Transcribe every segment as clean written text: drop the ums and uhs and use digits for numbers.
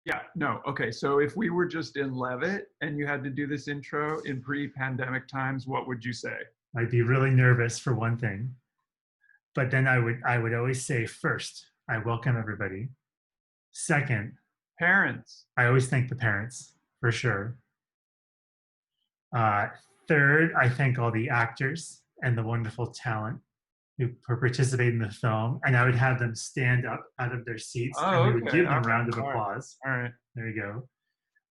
Yeah, no, okay. So if we were just in Levitt and you had to do this intro in pre-pandemic times, what would you say? I'd be really nervous for one thing, but then I would always say first, I welcome everybody. Second, Parents. I always thank the parents for sure. Uh, Third, I thank all the actors and the wonderful talent who participate in the film, and I would have them stand up out of their seats and Oh, we would okay. give All them a right. round of All right. applause. All right. There you go.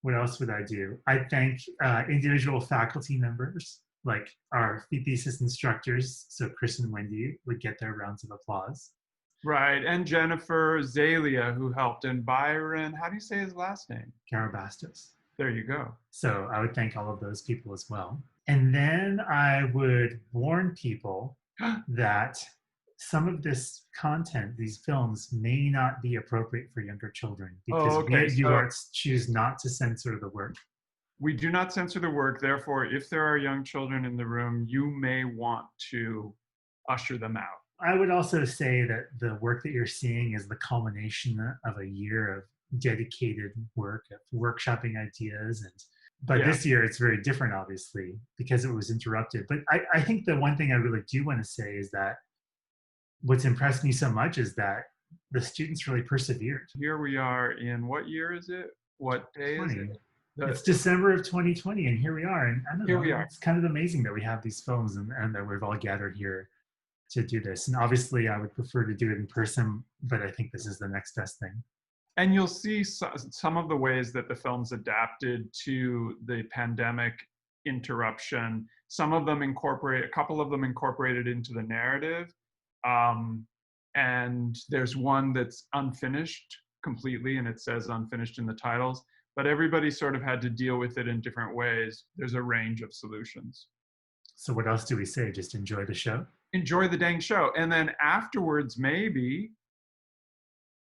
What else would I do? I thank individual faculty members, like our thesis instructors. So Chris and Wendy would get their rounds of applause. Right. And Jennifer Zalia, who helped, and Byron, how do you say his last name? Carabastos. There you go. So I would thank all of those people as well. And then I would warn people that some of this content, these films, may not be appropriate for younger children because Oh, we okay. at So UArts choose not to censor the work. we do not censor the work. Therefore, if there are young children in the room, you may want to usher them out. I would also say that the work that you're seeing is the culmination of a year of dedicated work, of workshopping ideas. But Yeah. this year it's very different, obviously, because it was interrupted. But I think the one thing I really do want to say is that what's impressed me so much is that the students really persevered. Here we are in what year is it? What day is 20. it? It's The, December of 2020, and here we are. And I don't here we know, are. it's kind of amazing that we have these films and that we've all gathered here to do this. And obviously, I would prefer to do it in person, but I think this is the next best thing. And you'll see some of the ways that the films adapted to the pandemic interruption. Some of them incorporate, a couple of them incorporated into the narrative. Um, and there's one that's unfinished completely, and it says unfinished in the titles. But everybody sort of had to deal with it in different ways. There's a range of solutions. So, what else do we say? Just enjoy the show. Enjoy the dang show. And then afterwards, maybe,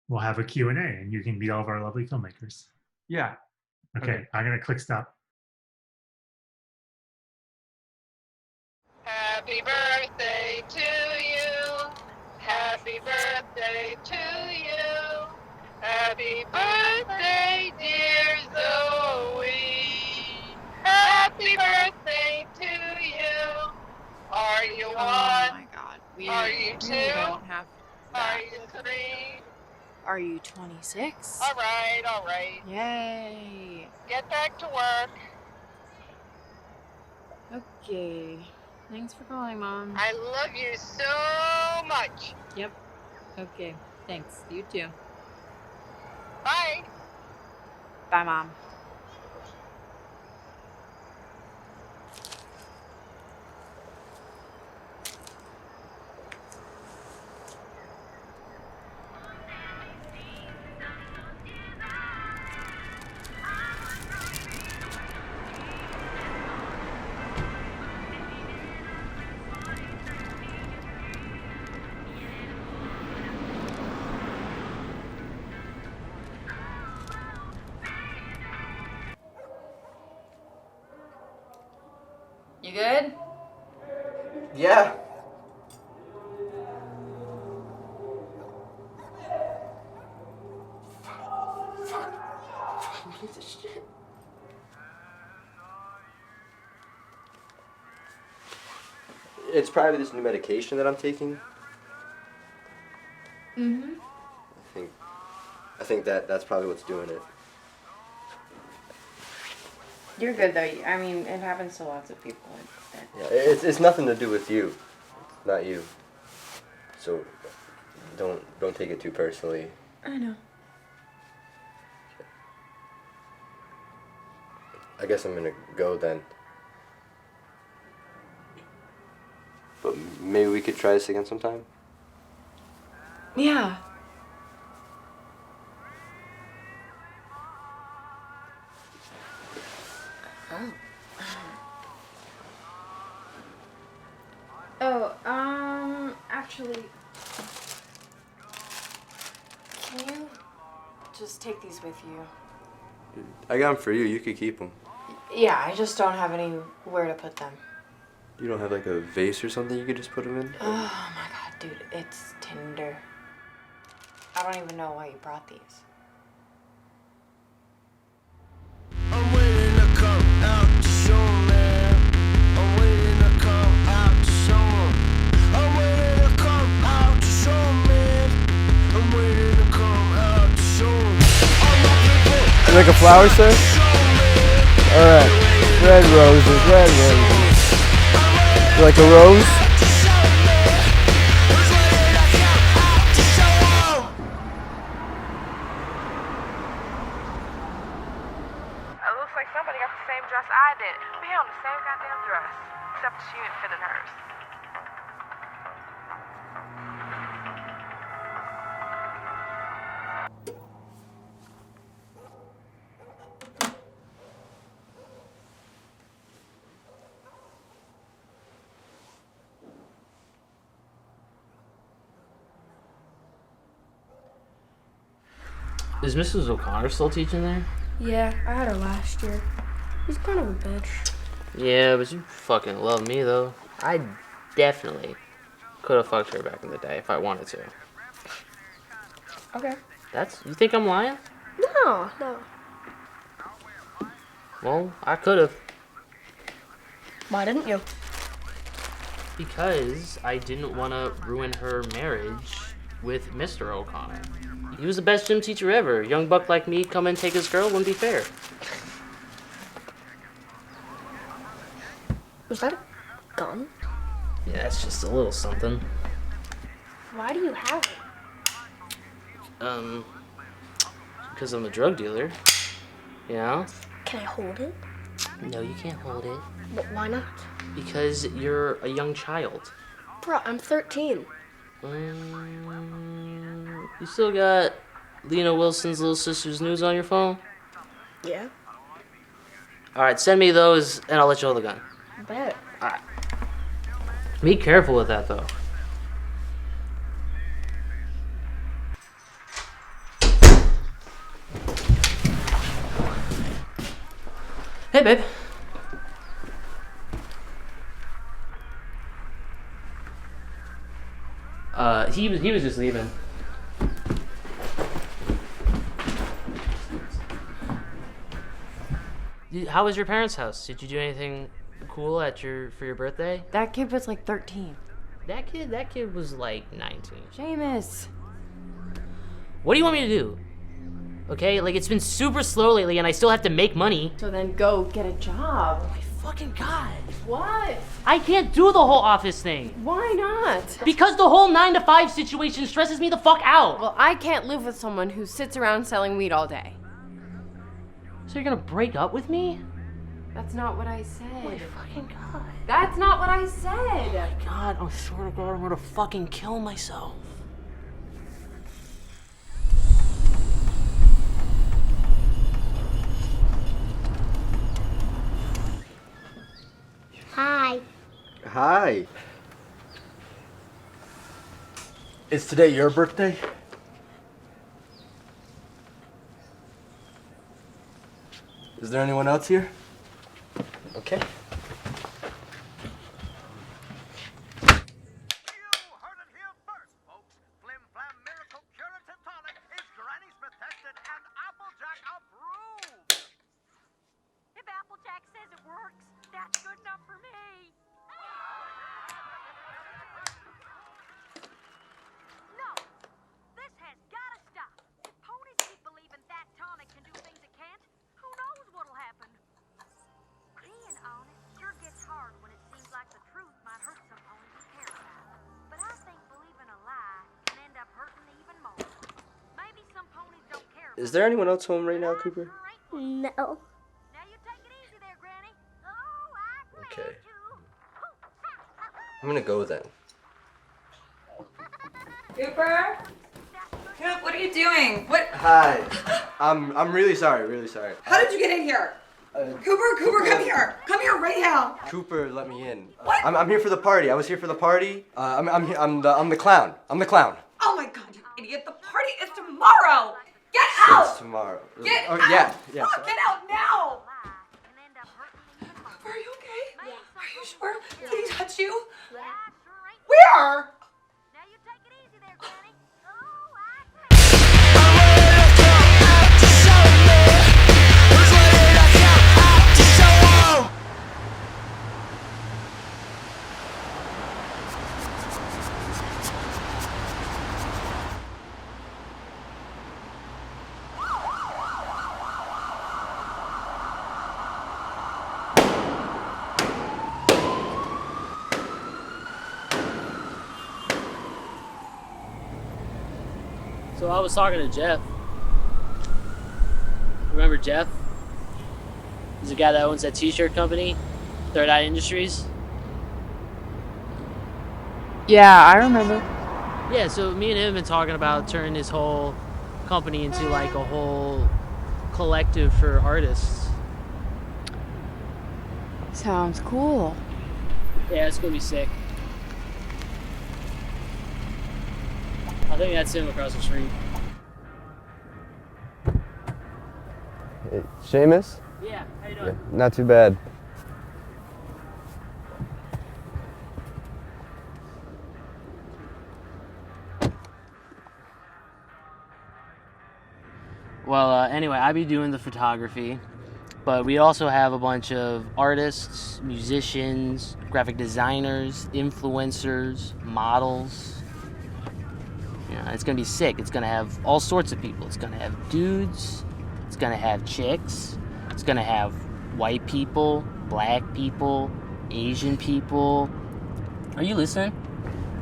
We'll have a Q&A, and you can meet all of our lovely filmmakers. yeah. Okay. I'm going to click stop. Happy birthday to you. Happy birthday to you. Happy birthday, dear Zoe. Happy birthday to you. Are you Oh one? my god. Are you two? We don't have Are that. you three? Are you 26? All right, all right. Yay. Get back to work. Okay. Thanks for calling, Mom. I love you so much. Yep. Okay. Thanks. You too. Bye. Bye, Mom. You good? Yeah. Piece of shit. It's probably this new medication that I'm taking. Mm-hmm. I think that's probably what's doing it. You're good, though. I mean, it happens to lots of people. Yeah, it's nothing to do with you. It's not you. So don't take it too personally. I know. I guess I'm gonna go then. But maybe we could try this again sometime. Yeah. Actually, can you just take these with you? I got them for you. You could keep them. Yeah, I just don't have anywhere to put them. You don't have like a vase or something you could just put them in? Oh my god, dude, it's Tinder. I don't even know why you brought these. like a flower, sir? Alright. Red roses, red roses. You like a rose? It looks like somebody got the same dress I did. We had on the same goddamn dress. Except she didn't fit in hers. Is Mrs. O'Connor still teaching there? Yeah, I had her last year. She's kind of a bitch. Yeah, but you fucking love me, though. I definitely could have fucked her back in the day if I wanted to. Okay. You think I'm lying? No. Well, I could have. Why didn't you? Because I didn't want to ruin her marriage with Mr. O'Connor. He was the best gym teacher ever. A young buck like me come and take his girl wouldn't be fair. Was that a gun? Yeah, that's just a little something. Why do you have it? Because I'm a drug dealer. You know? Can I hold it? No, you can't hold it. Why not? Because you're a young child. Bro, I'm 13. You still got Lena Wilson's Little Sister's News on your phone? Yeah? Alright, send me those and I'll let you hold the gun. Bet. Alright. Be careful with that, though. Hey, babe. He was just leaving. How was your parents' house? Did you do anything cool for your birthday? That kid was like 13. That kid was like 19. Seamus. What do you want me to do? Okay, like it's been super slow lately and I still have to make money. So then go get a job. Oh my fucking god. What? I can't do the whole office thing. Why not? Because the whole 9 to 5 situation stresses me the fuck out. Well, I can't live with someone who sits around selling weed all day. So you're gonna break up with me? That's not what I said. Oh my fucking god. That's not what I said. God, I swear to God, I'm gonna fucking kill myself. Hi. Hi. Is today your birthday? Is there anyone else here? Okay. Is there anyone else home right now, Cooper? No. Okay. I'm gonna go then. Cooper? Coop, what are you doing? What? Hi. I'm really sorry, really sorry. How did you get in here? Cooper, come here. Come here right now. Cooper let me in. What? I'm here for the party. I was here for the party. I'm the clown. I'm the clown. Oh my god, you idiot. The party is tomorrow. Get out! It's tomorrow. Get out! Yeah. Oh, get out now! Cooper, are you okay? Yeah. Are you sure? Did he touch you? Where? So I was talking to Jeff. Remember Jeff? He's the guy that owns that t-shirt company, Third Eye Industries. Yeah, I remember. Yeah, so me and him have been talking about turning his whole company into like a whole collective for artists. Sounds cool. Yeah, it's gonna be sick. I think that's him across the street. Hey, Seamus? Yeah, how you doing? Not too bad. Well, anyway, I be doing the photography, but we also have a bunch of artists, musicians, graphic designers, influencers, models. Yeah, it's gonna be sick. It's gonna have all sorts of people. It's gonna have dudes, it's gonna have chicks, it's gonna have white people, black people, Asian people. Are you listening?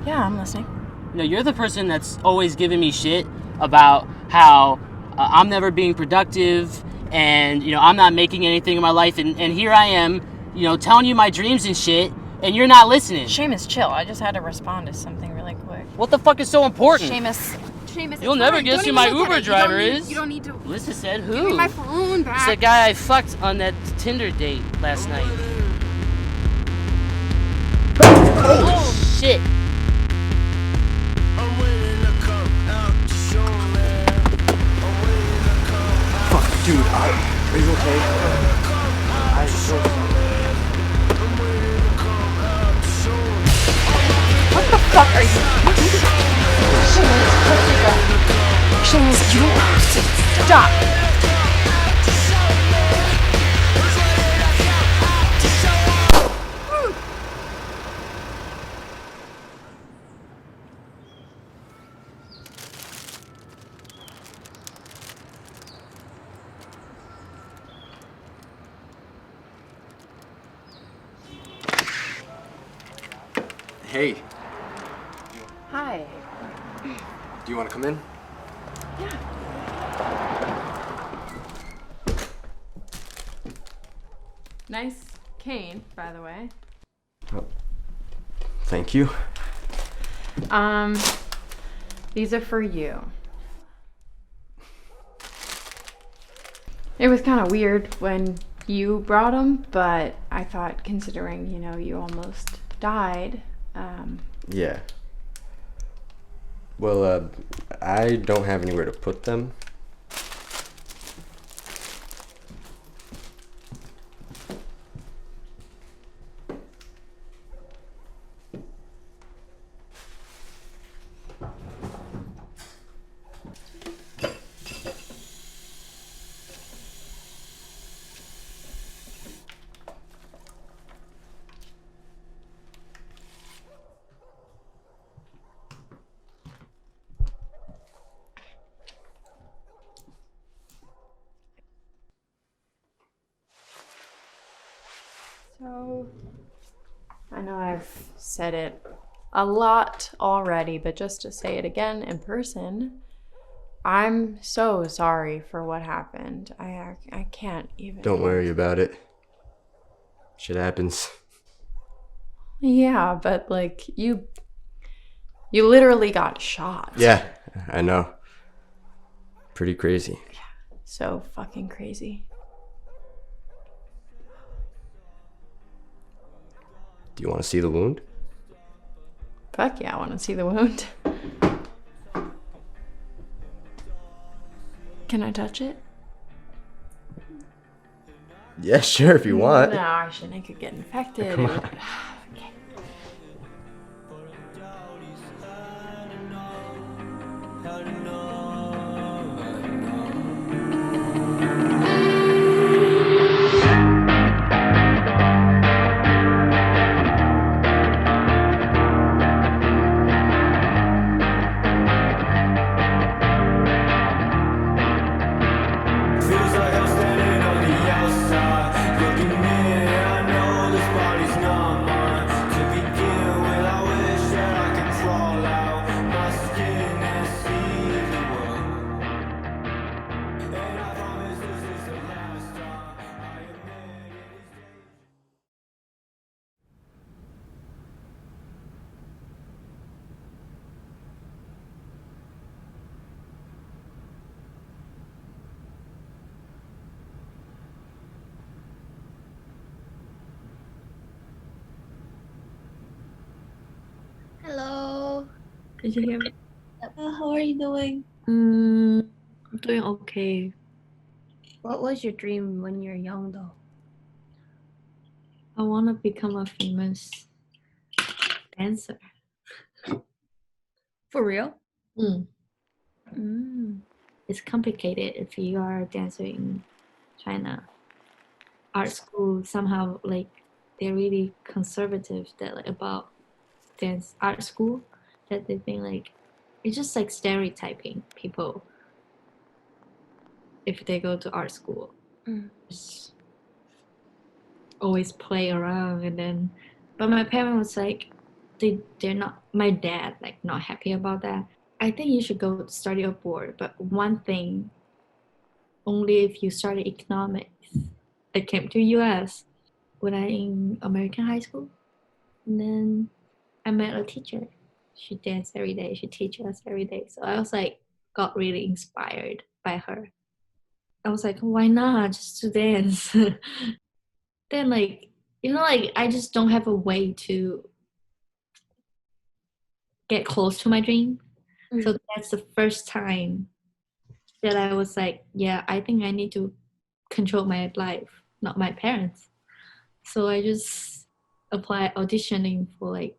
Yeah, I'm listening. You know, you're the person that's always giving me shit about how I'm never being productive and, you know, I'm not making anything in my life. And here I am, you know, telling you my dreams and shit, and you're not listening. Seamus, chill. I just had to respond to something really quick. What the fuck is so important? Seamus, You'll never guess who my Uber driver is. You don't need to. Lisa said who? Give me my phone back. It's the guy I fucked on that Tinder date last night. Oh, shit. Fuck, dude, are you okay? I'm so sorry. what the fuck are you? Seamus, you don't have to stop. Hey, Hi. do you want to come in? Nice cane, by the way. Thank you. These are for you. It was kind of weird when you brought them, but I thought, considering, you know, you almost died, Yeah. Well, I don't have anywhere to put them. So, I know I've said it a lot already, but just to say it again in person, I'm so sorry for what happened. I can't even. Don't worry about it. Shit happens. Yeah, but like you literally got shot. Yeah, I know. Pretty crazy. So fucking crazy. Do you want to see the wound? Fuck yeah, I want to see the wound. Can I touch it? Yeah, sure, if you want. No, I shouldn't. I could get infected. Come on. Okay. Feels like I'm standing on the outside, looking in. I know this body's not mine. Did you hear me? How are you doing? I'm doing okay. What was your dream when you were young, though? I want to become a famous dancer. For real? Mm. Mm. It's complicated if you are a dancer in China. Art school somehow like they're really conservative that like about dance art school that they think like it's just like stereotyping people if they go to art school. Mm. Just always play around and then but my parents was like they're not my dad like not happy about that. I think you should go study abroad, but one thing only if you study economics. I came to US when I in American high school and then I met a teacher. She danced every day, she teaches us every day, so I was like got really inspired by her. I was like, why not just to dance? Then like like I just don't have a way to get close to my dream. So that's the first time that I was like, yeah, I think I need to control my life, not my parents. So I just applied auditioning for like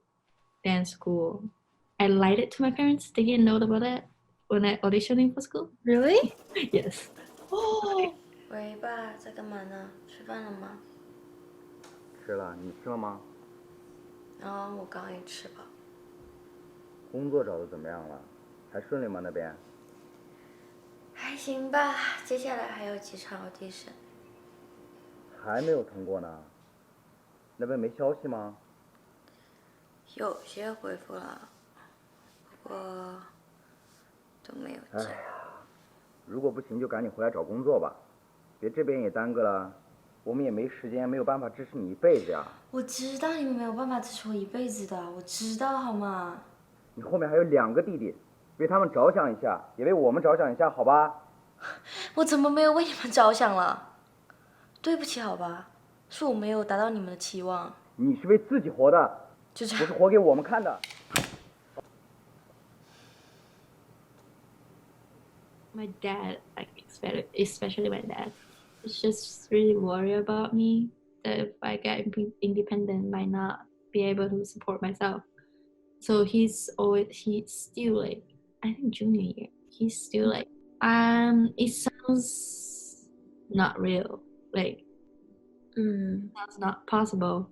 dance school. I lied it to my parents. They didn't know about that when I auditioning for school. Really? Yes. Oh. 喂，爸，在干嘛呢？吃饭了吗？吃了，你吃了吗？我刚也吃饱。工作找的怎么样了？还顺利吗那边？还行吧，接下来还有几场 audition。还没有通过呢？那边没消息吗？有些回复了，不过都没有进。如果不行就赶紧回来找工作吧，别这边也耽搁了，我们也没时间，没有办法支持你一辈子呀。我知道你们没有办法支持我一辈子的，我知道好吗？你后面还有2个弟弟，为他们着想一下，也为我们着想一下，好吧？我怎么没有为你们着想了？对不起，好吧，是我没有达到你们的期望。你是为自己活的，就这样，不是活给我们看的。My dad, like especially my dad, is just really worried about me. That if I get independent, might not be able to support myself. So he's still like I think junior year. He's still like it sounds not real. Like sounds not possible.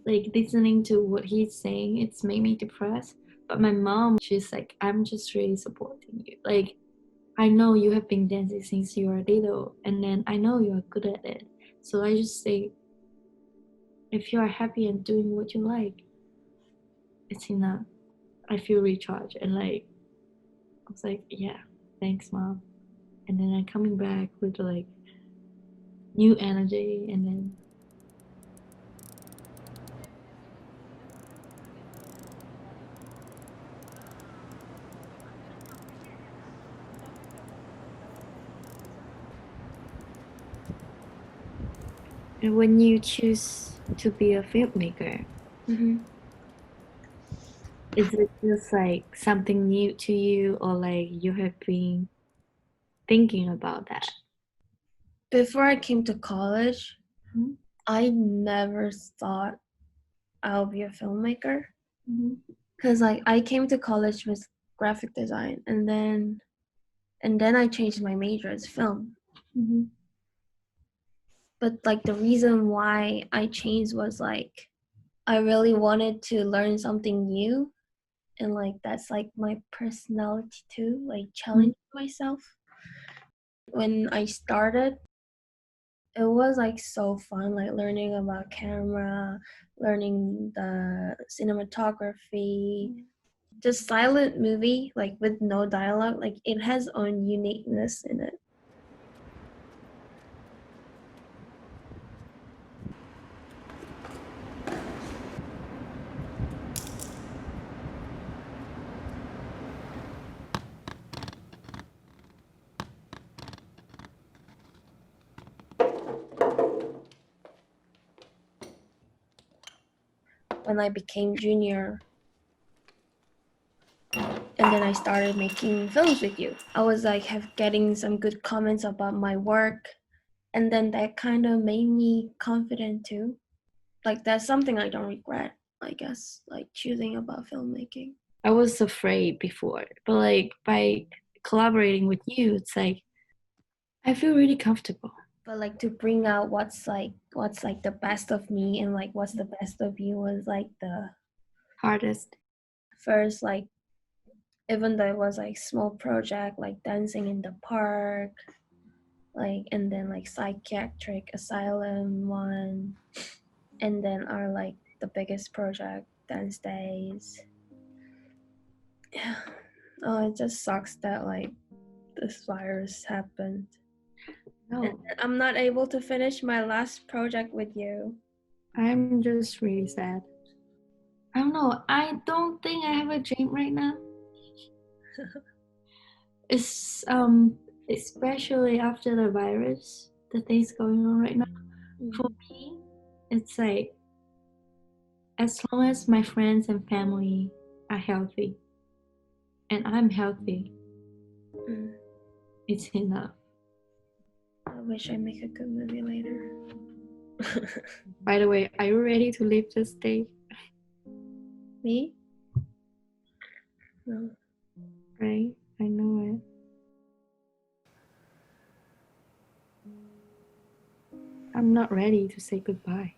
Like listening to what he's saying, it's made me depressed. But my mom, she's like, I'm just really supporting you. Like, I know you have been dancing since you were little, and then I know you are good at it. So I just say, if you are happy and doing what you like, it's enough. I feel recharged. And like, I was like, yeah, thanks, mom. And then I'm coming back with like new energy, and then and when you choose to be a filmmaker, is it just like something new to you, or like you have been thinking about that? Before I came to college, I never thought I'll be a filmmaker. Because like I came to college with graphic design, and then I changed my major as film. But like the reason why I changed was like I really wanted to learn something new, and like that's like my personality too, like challenge myself. When I started, it was like so fun, like learning about camera, learning the cinematography. The silent movie, like with no dialogue, like it has own uniqueness in it. When I became junior, and then I started making films with you. I was like getting some good comments about my work, and then that kind of made me confident too. Like that's something I don't regret, I guess, like choosing about filmmaking. I was afraid before, but like by collaborating with you, it's like I feel really comfortable. But like to bring out what's like the best of me and like what's the best of you was like the hardest. First, like even though it was like small project like dancing in the park, like, and then like psychiatric asylum one, and then our like the biggest project, dance days. Yeah. Oh, it just sucks that like this virus happened. No. And I'm not able to finish my last project with you. I'm just really sad. I don't know. I don't think I have a dream right now. It's especially after the virus, the things going on right now. For me, it's like as long as my friends and family are healthy and I'm healthy, it's enough. I wish I make a good movie later. By the way, are you ready to leave this day? Me? No. Right? I know it. I'm not ready to say goodbye.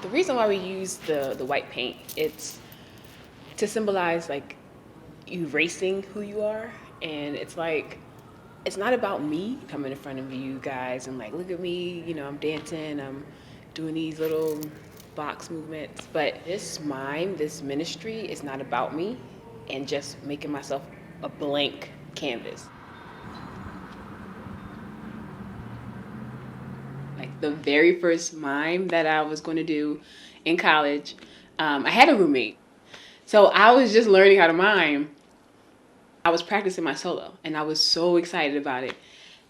The reason why we use the white paint, it's to symbolize like erasing who you are. And it's like, it's not about me coming in front of you guys and like, look at me, you know, I'm dancing, I'm doing these little box movements. But this mime, this ministry is not about me and just making myself a blank canvas. Like the very first mime that I was going to do in college, I had a roommate. So I was just learning how to mime. I was practicing my solo and I was so excited about it.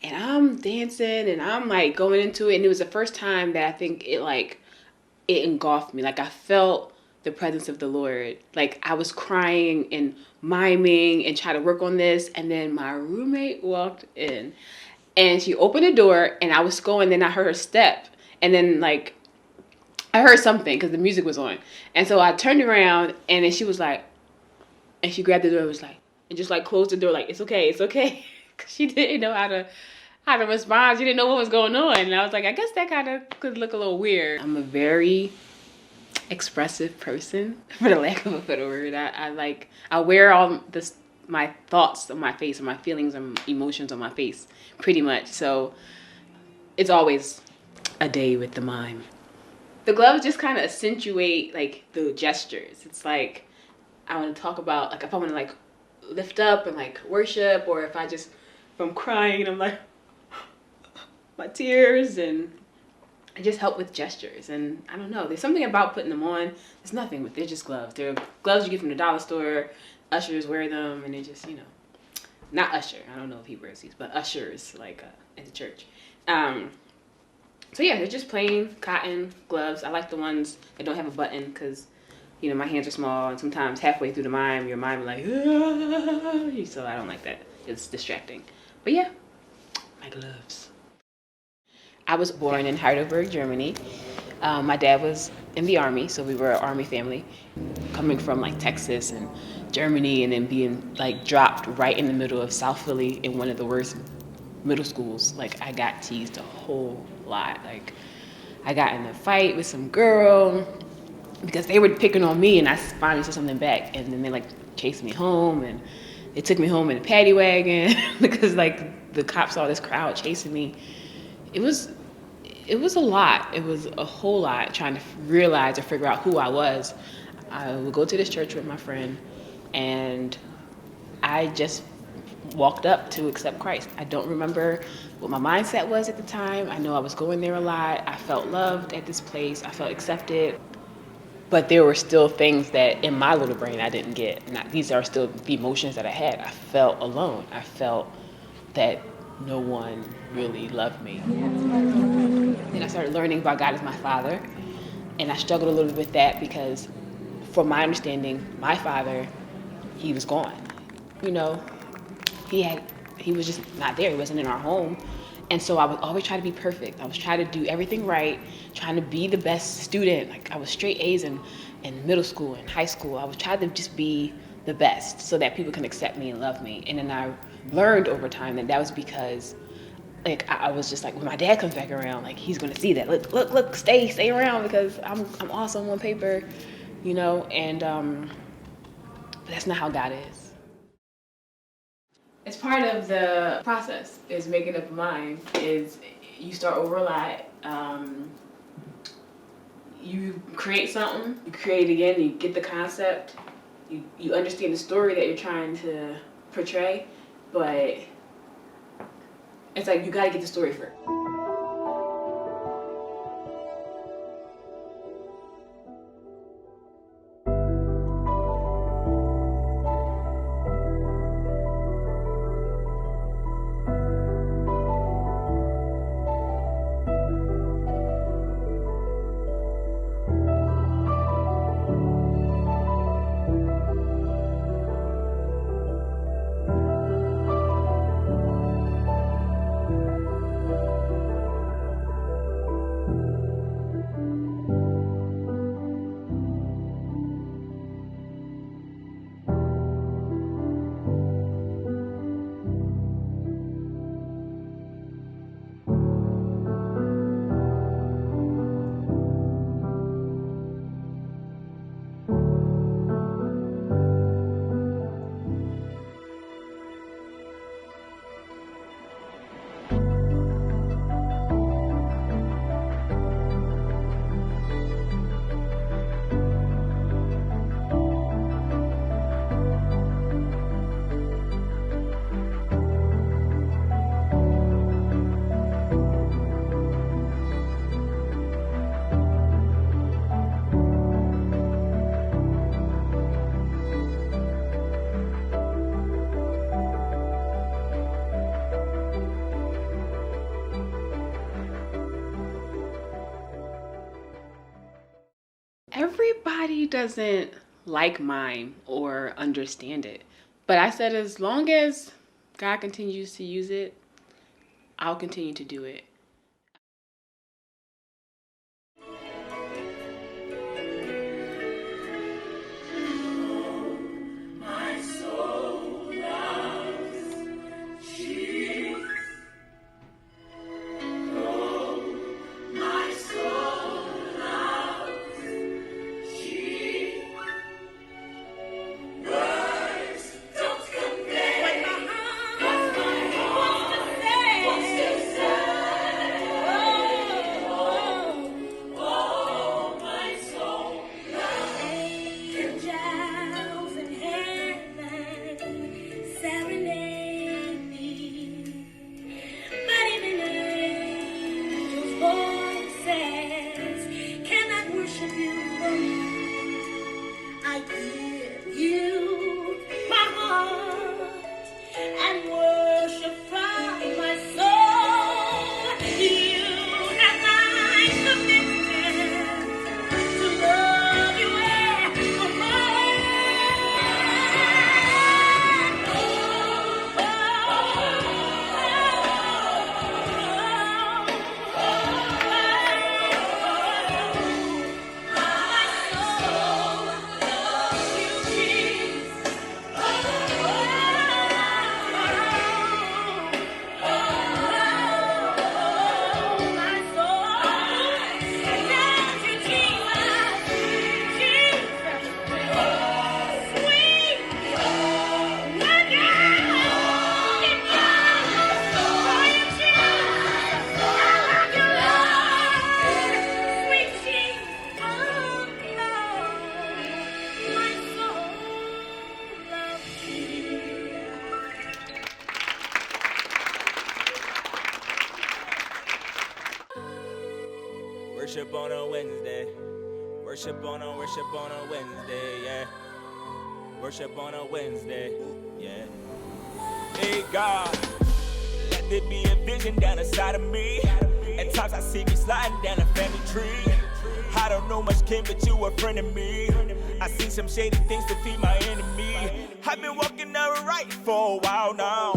And I'm dancing and I'm like going into it. And it was the first time that I think it engulfed me. Like I felt the presence of the Lord. Like I was crying and miming and trying to work on this. And then my roommate walked in and she opened the door and I was going, then I heard her step. And then like, I heard something because the music was on. And so I turned around and then she was like, and she grabbed the door and was like, and just like closed the door like, it's okay, it's okay. Cause she didn't know how to respond. She didn't know what was going on. And I was like, I guess that kind of could look a little weird. I'm a very expressive person, for the lack of a better word. I wear all this, my thoughts on my face and my feelings and emotions on my face pretty much. So it's always a day with the mime. The gloves just kind of accentuate like the gestures. It's like, I want to talk about like if I want to like lift up and like worship, or if I'm crying and I'm like my tears, and I just help with gestures. And I don't know, there's something about putting them on. There's nothing with, they're just gloves. They're gloves you get from the dollar store. Ushers wear them and they just, you know, not usher. I don't know if he wears these, but ushers like at the church. So yeah, they're just plain cotton gloves. I like the ones that don't have a button because, you know, my hands are small and sometimes halfway through the mime, your mime is like, ah! So I don't like that. It's distracting. But yeah, my gloves. I was born in Heidelberg, Germany. My dad was in the army, so we were an army family. Coming from like Texas and Germany and then being like dropped right in the middle of South Philly in one of the worst middle schools. Like I got teased a whole lot. Like I got in a fight with some girl because they were picking on me and I finally said something back, and then they like chased me home and they took me home in a paddy wagon because like the cops saw this crowd chasing me. It was a lot. It was a whole lot trying to realize or figure out who I was. I would go to this church with my friend and I just walked up to accept Christ. I don't remember what my mindset was at the time. I know I was going there a lot. I felt loved at this place. I felt accepted. But there were still things that in my little brain I didn't get. And these are still the emotions that I had. I felt alone. I felt that no one really loved me. Then I started learning about God as my father. And I struggled a little bit with that because from my understanding, my father, he was gone. You know, he was just not there. He wasn't in our home. And so I would always try to be perfect. I was trying to do everything right, trying to be the best student. Like I was straight A's in middle school and high school. I was trying to just be the best so that people can accept me and love me. And then I learned over time that was because like I was just like, when my dad comes back around, like he's gonna see that. Look, stay around because I'm awesome on paper, you know, and but that's not how God is. It's part of the process is making up a mind. Is you start over a lot. You create something, you create it again, you get the concept, you understand the story that you're trying to portray, but it's like you gotta get the story first. everybody doesn't like mime or understand it. But I said as long as God continues to use it, I'll continue to do it. My soul loves Jesus. Oh, my soul loves Jesus. Words don't convey what my heart wants to say. Oh, my soul loves angels in heaven serenade me. But even angels' voices cannot worship you. I give you my heart and worship from my soul. You have my commitment to love you Worship on a Wednesday. Worship on a Wednesday, yeah. Worship on a Wednesday, yeah. Hey God, let there be a vision down inside of me. At times I see me sliding down a family tree. I don't know much kin, but you a friend of me. I see some shady things to feed my enemy. I've been walking down right for a while now.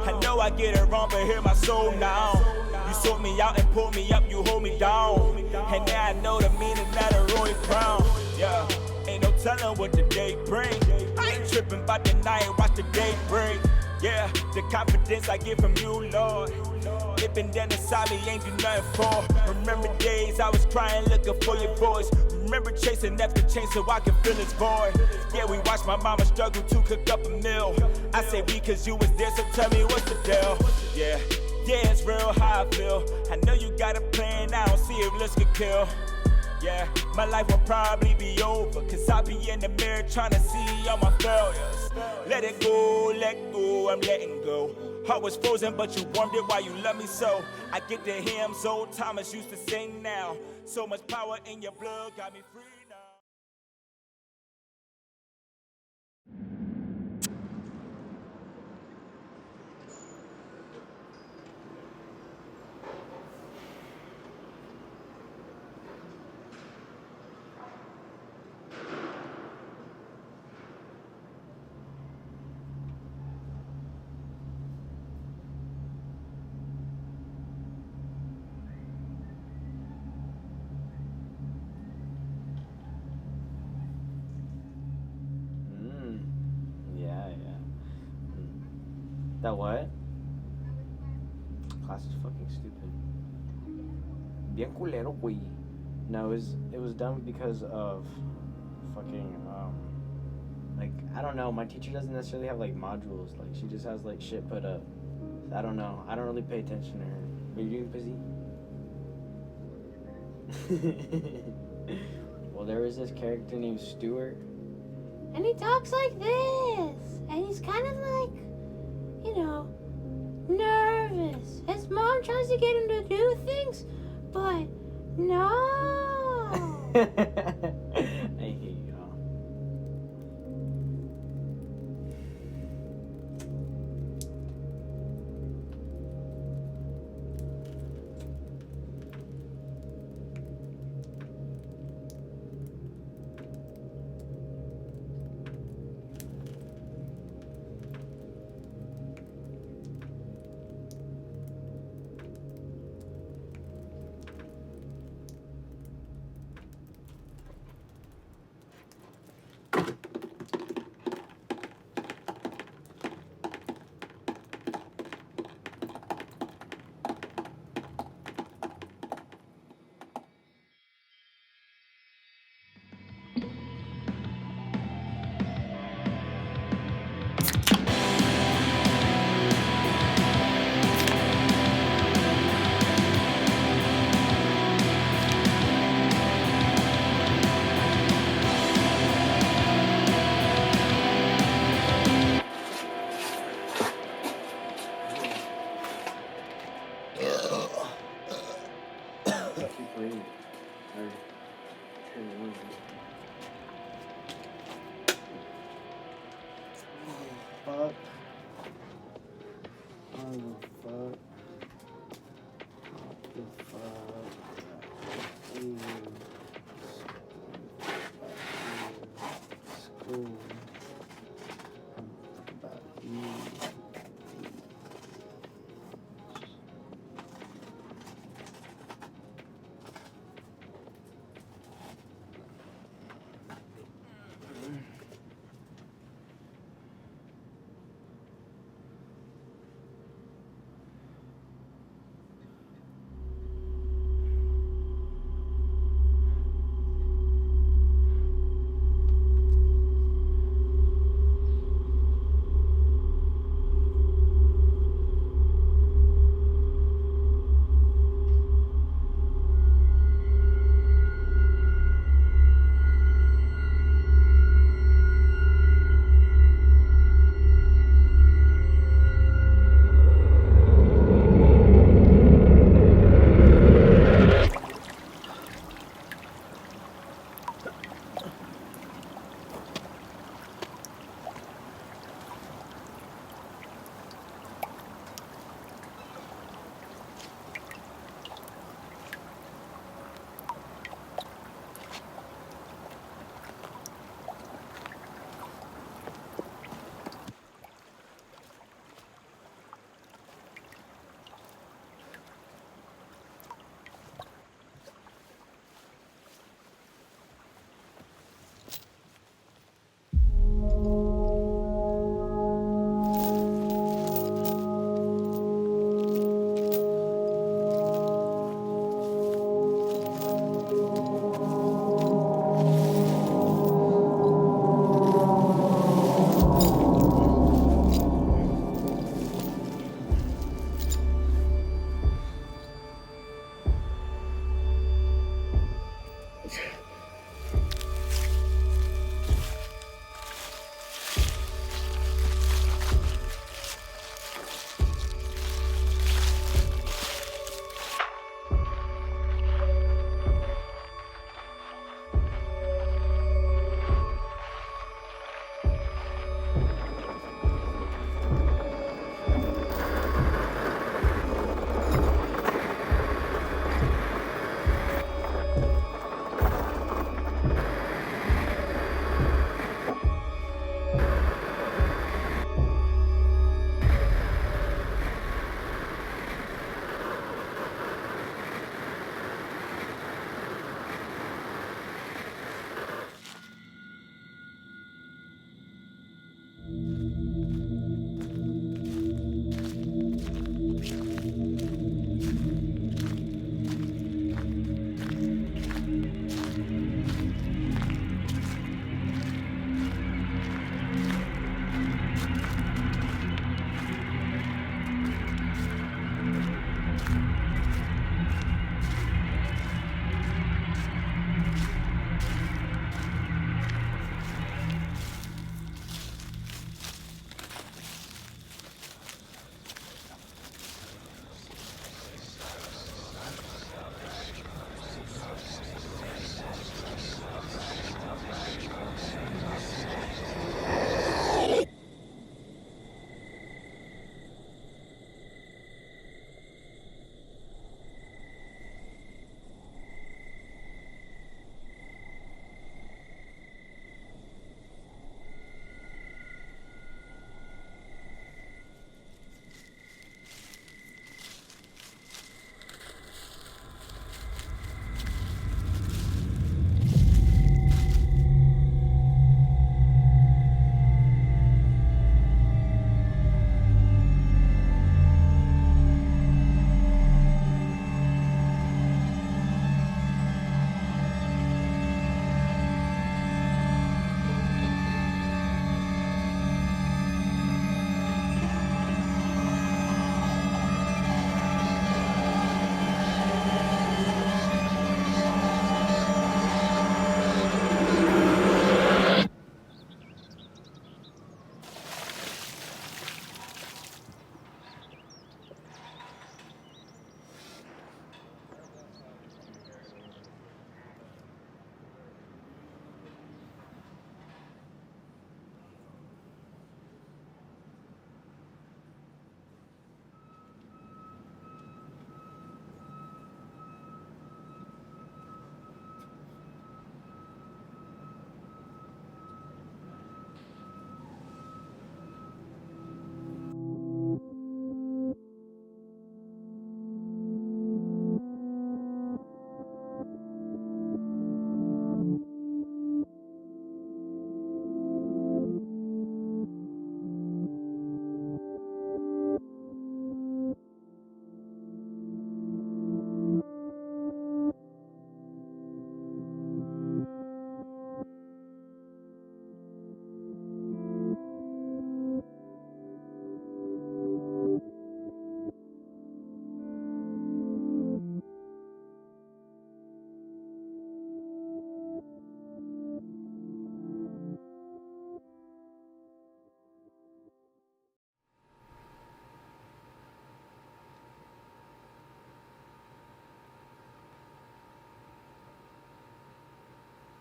I know I get it wrong, but hear my soul now. You sort me out and pull me up, you hold me down. And now I know the meaning of the royal crown. Yeah, ain't no telling what the day bring. I ain't tripping about the night, watch the day break. Yeah, the confidence I get from you, Lord. Living down inside me ain't do nothing for. Remember days I was crying looking for your voice. Remember chasing after change so I can fill its void. Yeah, we watched my mama struggle to cook up a meal. I say we cause you was there, so tell me what's the deal. Yeah, yeah, it's real how I feel. I know you got a plan, I don't see if looks could kill. Yeah, my life will probably be over, cause I'll be in the mirror trying to see all my failures. Let it go, I'm letting go. Heart was frozen, but you warmed it while you love me so. I get to hear him, so Thomas used to sing now. So much power in your blood, got me free now. That what? Class is fucking stupid. Bien culero, güey. No, it was done because of fucking like I don't know. My teacher doesn't necessarily have like modules. Like she just has like shit put up. I don't know. I don't really pay attention to her. Are you doing busy? Well, there was this character named Stuart. And he talks like this. And he's kind of like, you know, nervous. His mom tries to get him to do things, but no. I hate y'all.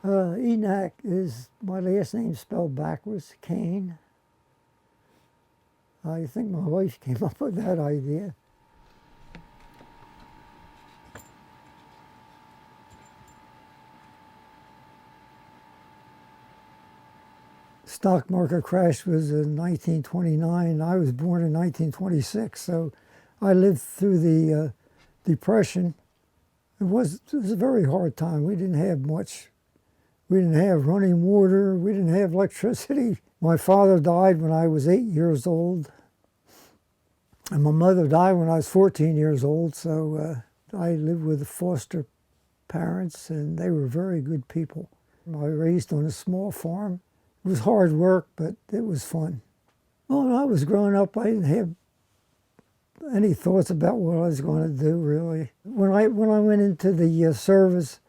Enoch is my last name spelled backwards, Kane. I think my wife came up with that idea. Stock market crash was in 1929. I was born in 1926, so I lived through the Depression. It was a very hard time. We didn't have much. We didn't have running water. We didn't have electricity. My father died when I was 8 years old, and my mother died when I was 14 years old, so I lived with foster parents, and they were very good people. I was raised on a small farm. It was hard work, but it was fun. Well, when I was growing up, I didn't have any thoughts about what I was going to do, really. When I went into the service,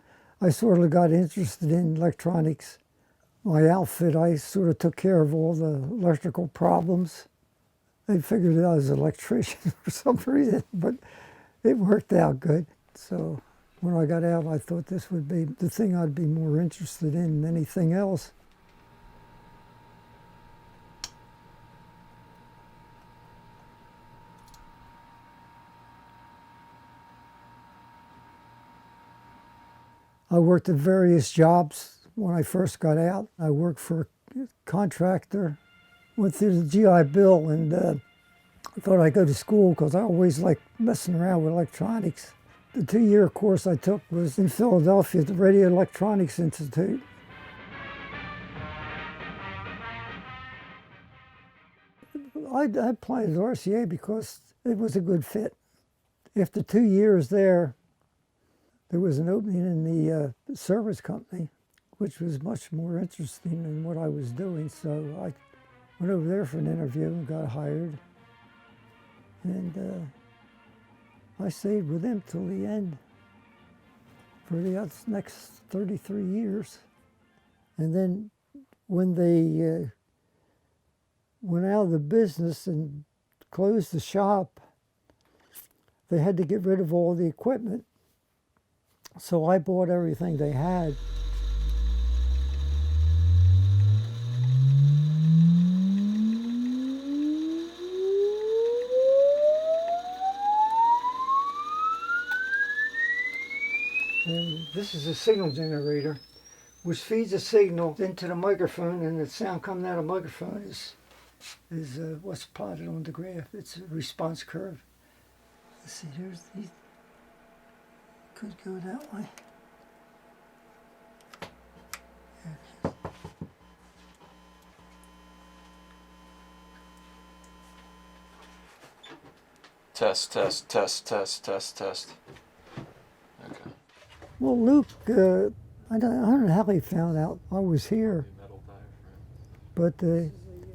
I sort of got interested in electronics. My outfit, I sort of took care of all the electrical problems. They figured I was an electrician for some reason, but it worked out good. So when I got out, I thought this would be the thing I'd be more interested in than anything else. I worked at various jobs when I first got out. I worked for a contractor, went through the GI Bill, and I thought I'd go to school because I always liked messing around with electronics. The 2-year course I took was in Philadelphia at the Radio Electronics Institute. I applied to RCA because it was a good fit. After 2 years there was an opening in the service company, which was much more interesting than what I was doing. So I went over there for an interview and got hired. And I stayed with them till the end for the next 33 years. And then when they went out of the business and closed the shop, they had to get rid of all the equipment. So I bought everything they had. And this is a signal generator, which feeds a signal into the microphone, and the sound coming out of the microphone is what's plotted on the graph. It's a response curve. Let's see, here's the, could go that way. Test, test, test, test, test, test. Okay. Well, Luke, I don't know how he found out I was here, but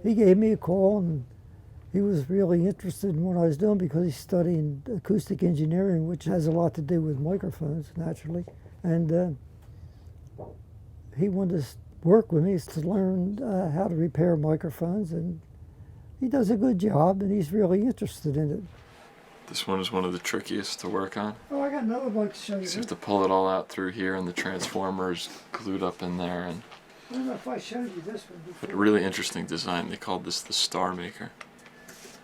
he gave me a call, and he was really interested in what I was doing because he's studying acoustic engineering, which has a lot to do with microphones, naturally. And he wanted to work with me to learn how to repair microphones, and he does a good job, and he's really interested in it. This one is one of the trickiest to work on. Oh, I got another one to show you. You have to pull it all out through here, and the transformer's glued up in there. And I don't know if I showed you this one before. but a really interesting design. They called this the Star Maker.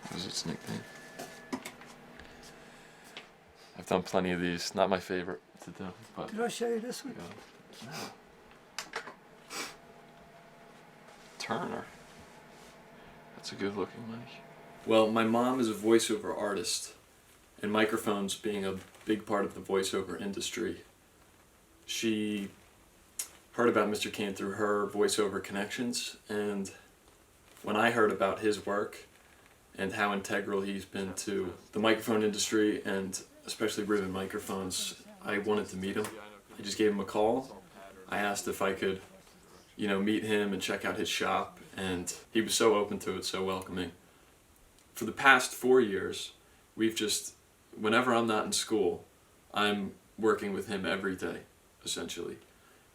That was its nickname. I've done plenty of these. Not my favorite to do, but. Did I show you this one? No. Turner. That's a good looking mic. Well, my mom is a voiceover artist, and microphones being a big part of the voiceover industry. She heard about Mr. Kane through her voiceover connections, and when I heard about his work and how integral he's been to the microphone industry, and especially ribbon microphones, I wanted to meet him. I just gave him a call. I asked if I could, meet him and check out his shop, and he was so open to it, so welcoming. For the past 4 years, we've just, whenever I'm not in school, I'm working with him every day, essentially.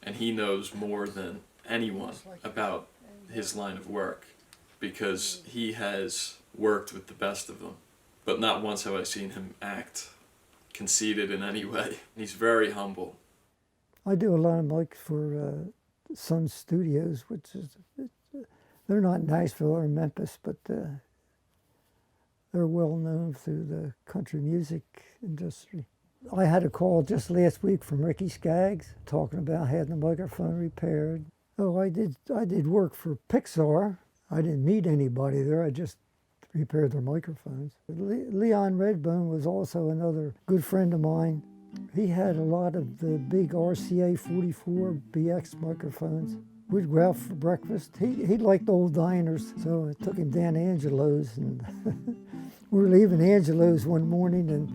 And he knows more than anyone about his line of work because he has worked with the best of them. But not once have I seen him act conceited in any way. He's very humble. I do a lot of mics for Sun Studios, which is, they're not in Nashville or Memphis, but they're well known through the country music industry. I had a call just last week from Ricky Skaggs talking about having the microphone repaired. Oh, I did work for Pixar. I didn't meet anybody there. I just repaired their microphones. Leon Redbone was also another good friend of mine. He had a lot of the big RCA 44 BX microphones. We'd go out for breakfast. He liked old diners, so I took him down to Angelo's, and we were leaving Angelo's one morning, and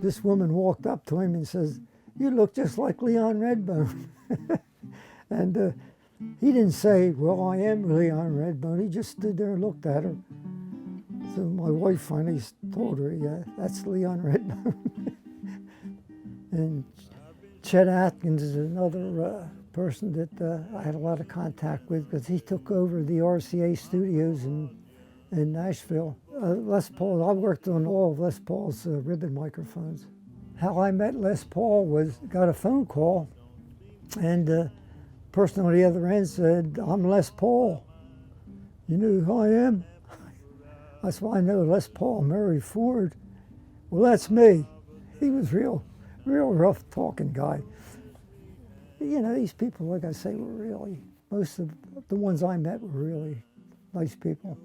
this woman walked up to him and says, "You look just like Leon Redbone." And he didn't say, "Well, I am Leon Redbone." He just stood there and looked at her. So my wife finally told her, "Yeah, that's Leon Redbone." And Chet Atkins is another person that I had a lot of contact with, because he took over the RCA studios in Nashville. Les Paul, I worked on all of Les Paul's ribbon microphones. How I met Les Paul was, got a phone call, and the person on the other end said, "I'm Les Paul. You know who I am?" I said, "Well, I know Les Paul, Mary Ford." "Well, that's me." He was real rough talking guy. You know, these people, like I say, were really, most of the ones I met were really nice people.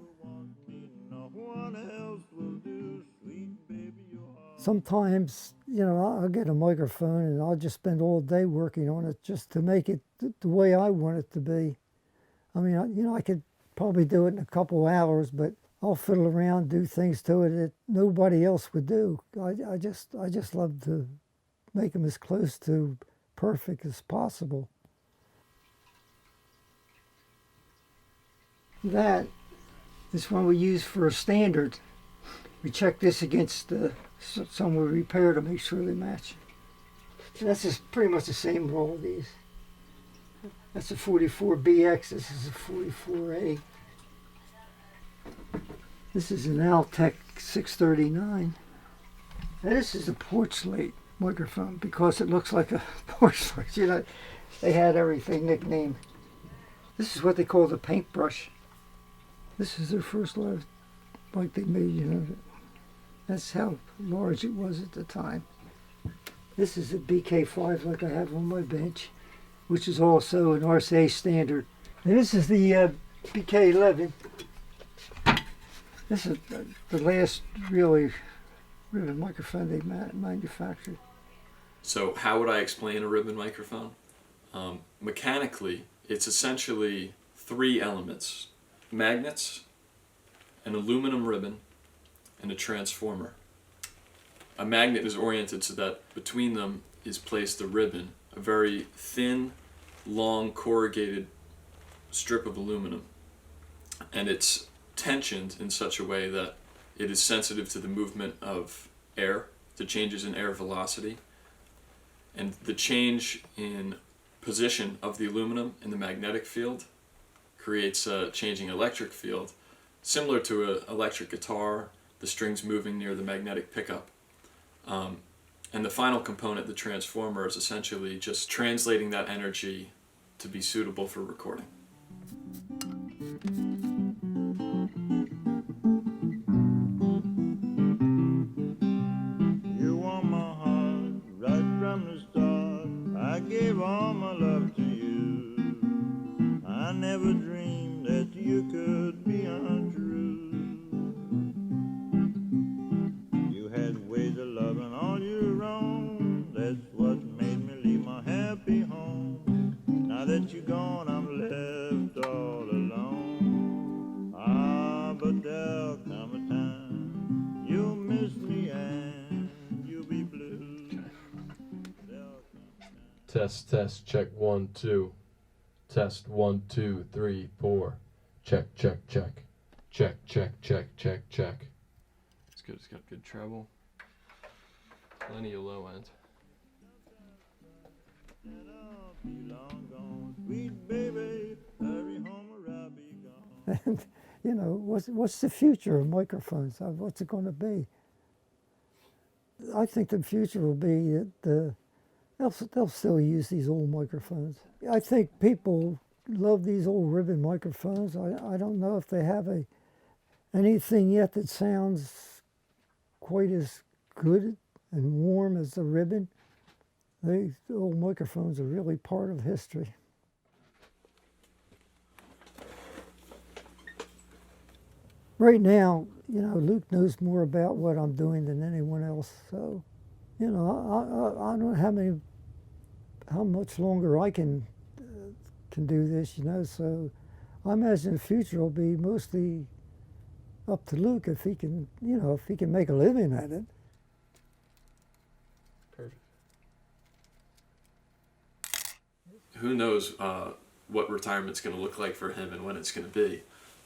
Sometimes, you know, I'll get a microphone and I'll just spend all day working on it just to make it the way I want it to be. I mean, you know, I could probably do it in a couple hours, but I'll fiddle around, do things to it that nobody else would do. I just love to make them as close to perfect as possible. That is one we use for a standard. We check this against some we repair to make sure they match. And that's just pretty much the same with all of these. That's a 44BX, this is a 44A. This is an Altec 639. Now this is a porch light microphone because it looks like a porch light. You know, they had everything nicknamed. This is what they call the paintbrush. This is their first live light they made, you know. That's how large it was at the time. This is a BK5 like I have on my bench, which is also an RCA standard. And this is the BK11. This is the last really ribbon microphone they manufactured. So how would I explain a ribbon microphone? Mechanically, it's essentially three elements: magnets, an aluminum ribbon, and a transformer. A magnet is oriented so that between them is placed a ribbon, a very thin, long, corrugated strip of aluminum. And it's tensioned in such a way that it is sensitive to the movement of air, to changes in air velocity. And the change in position of the aluminum in the magnetic field creates a changing electric field, similar to an electric guitar, the strings moving near the magnetic pickup. And the final component, the transformer, is essentially just translating that energy to be suitable for recording. You won my heart right from the start. I gave all my love to you. I never dreamed that you could be untrue. You had ways of loving all your own. That's what made me leave my happy home. Now that you're gone, I'm left all alone. Ah, but there'll come a time you'll miss me and you'll be blue. Test, test, check 1, 2. Test 1, 2, 3, 4. Check, check, check. Check, check, check, check, check. It's good, it's got good treble. Plenty of low end. Sweet baby, hurry home or I'll be gone. And, you know, what's the future of microphones? What's it going to be? I think the future will be that they'll still use these old microphones. I think people love these old ribbon microphones. I don't know if they have anything yet that sounds quite as good and warm as the ribbon. The old microphones are really part of history. Right now, Luke knows more about what I'm doing than anyone else. So, I don't know how much longer I can do this. So I imagine the future will be mostly up to Luke if he can, if he can make a living at it. Perfect. Who knows what retirement's going to look like for him and when it's going to be.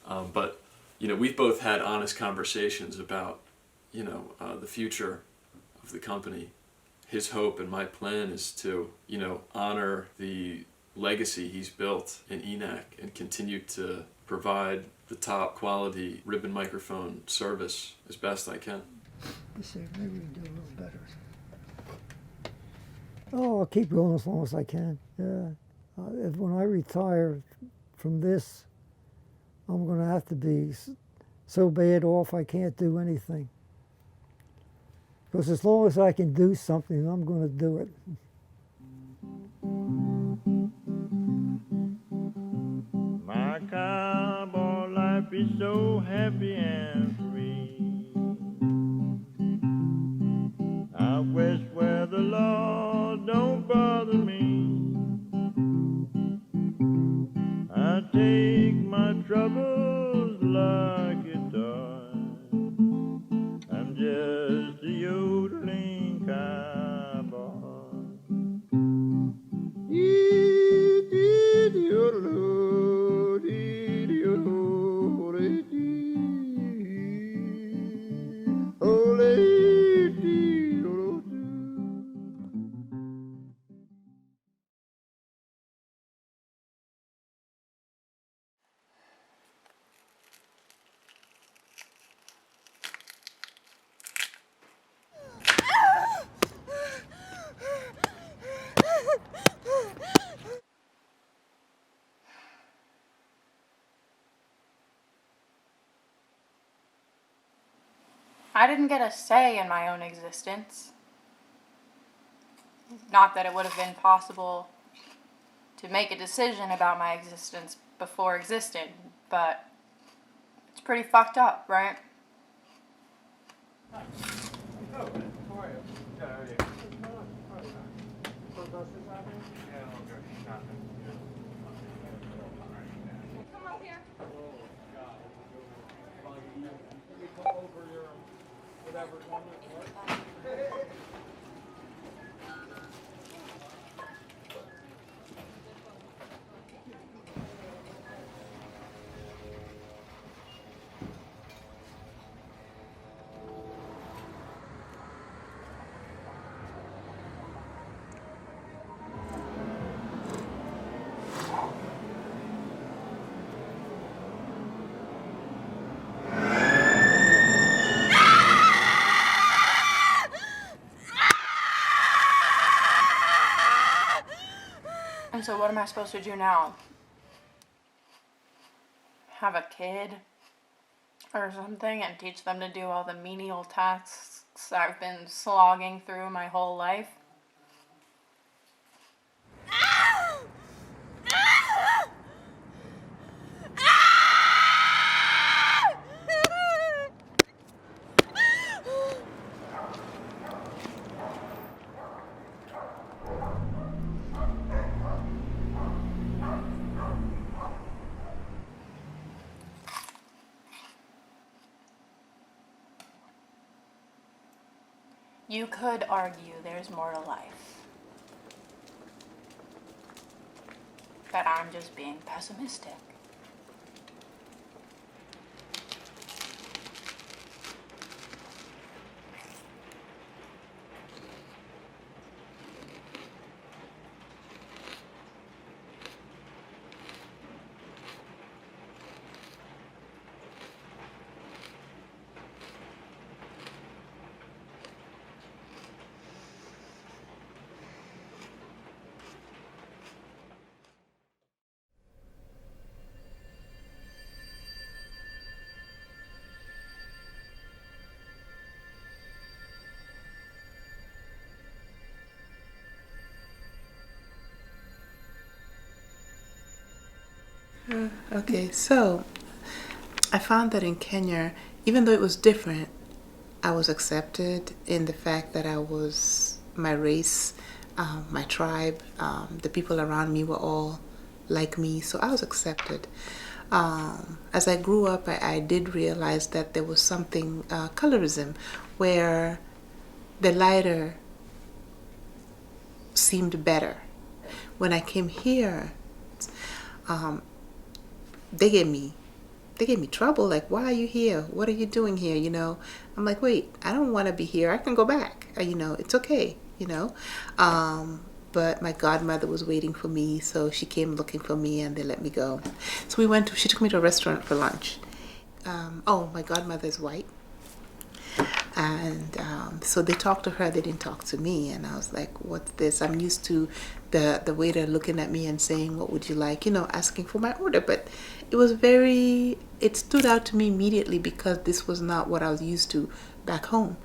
But, we've both had honest conversations about, the future of the company. His hope and my plan is to, honor the legacy he's built in ENAC and continue to provide the top quality ribbon microphone service as best I can. Let's see, maybe we can do a little better. Oh, I'll keep going as long as I can. Yeah. When I retire from this, I'm going to have to be so bad off I can't do anything. Because as long as I can do something, I'm going to do it. My cowboy life is so happy and free. Out west where the law don't bother me. I take my troubles like a toy. I'm just a yodeling cowboy. I didn't get a say in my own existence. Not that it would have been possible to make a decision about my existence before existing, but it's pretty fucked up, right? And so what am I supposed to do now? Have a kid or something and teach them to do all the menial tasks I've been slogging through my whole life? You could argue there's more to life. But I'm just being pessimistic. Okay, so I found that in Kenya, even though it was different, I was accepted in the fact that I was my race, my tribe, the people around me were all like me, so I was accepted. As I grew up, I did realize that there was something, colorism, where the lighter seemed better. When I came here, um, they gave me trouble. Like, why are you here? What are you doing here? I'm like, wait, I don't want to be here. I can go back. It's okay. But my godmother was waiting for me, so she came looking for me, and they let me go. So she took me to a restaurant for lunch. My godmother is white. And so they talked to her, they didn't talk to me. And I was like, what's this? I'm used to the waiter looking at me and saying, what would you like? Asking for my order. But it stood out to me immediately because this was not what I was used to back home.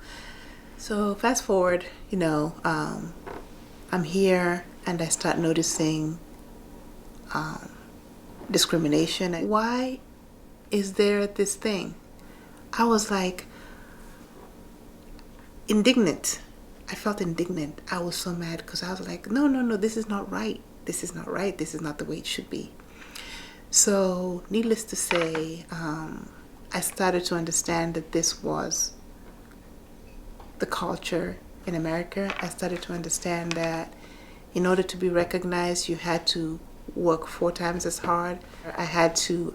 So fast forward, I'm here and I start noticing discrimination. Why is there this thing? I was like, indignant. I felt indignant. I was so mad because I was like, no, this is not right. This is not right. This is not the way it should be. So, needless to say, I started to understand that this was the culture in America. I started to understand that in order to be recognized, you had to work 4 times as hard. I had to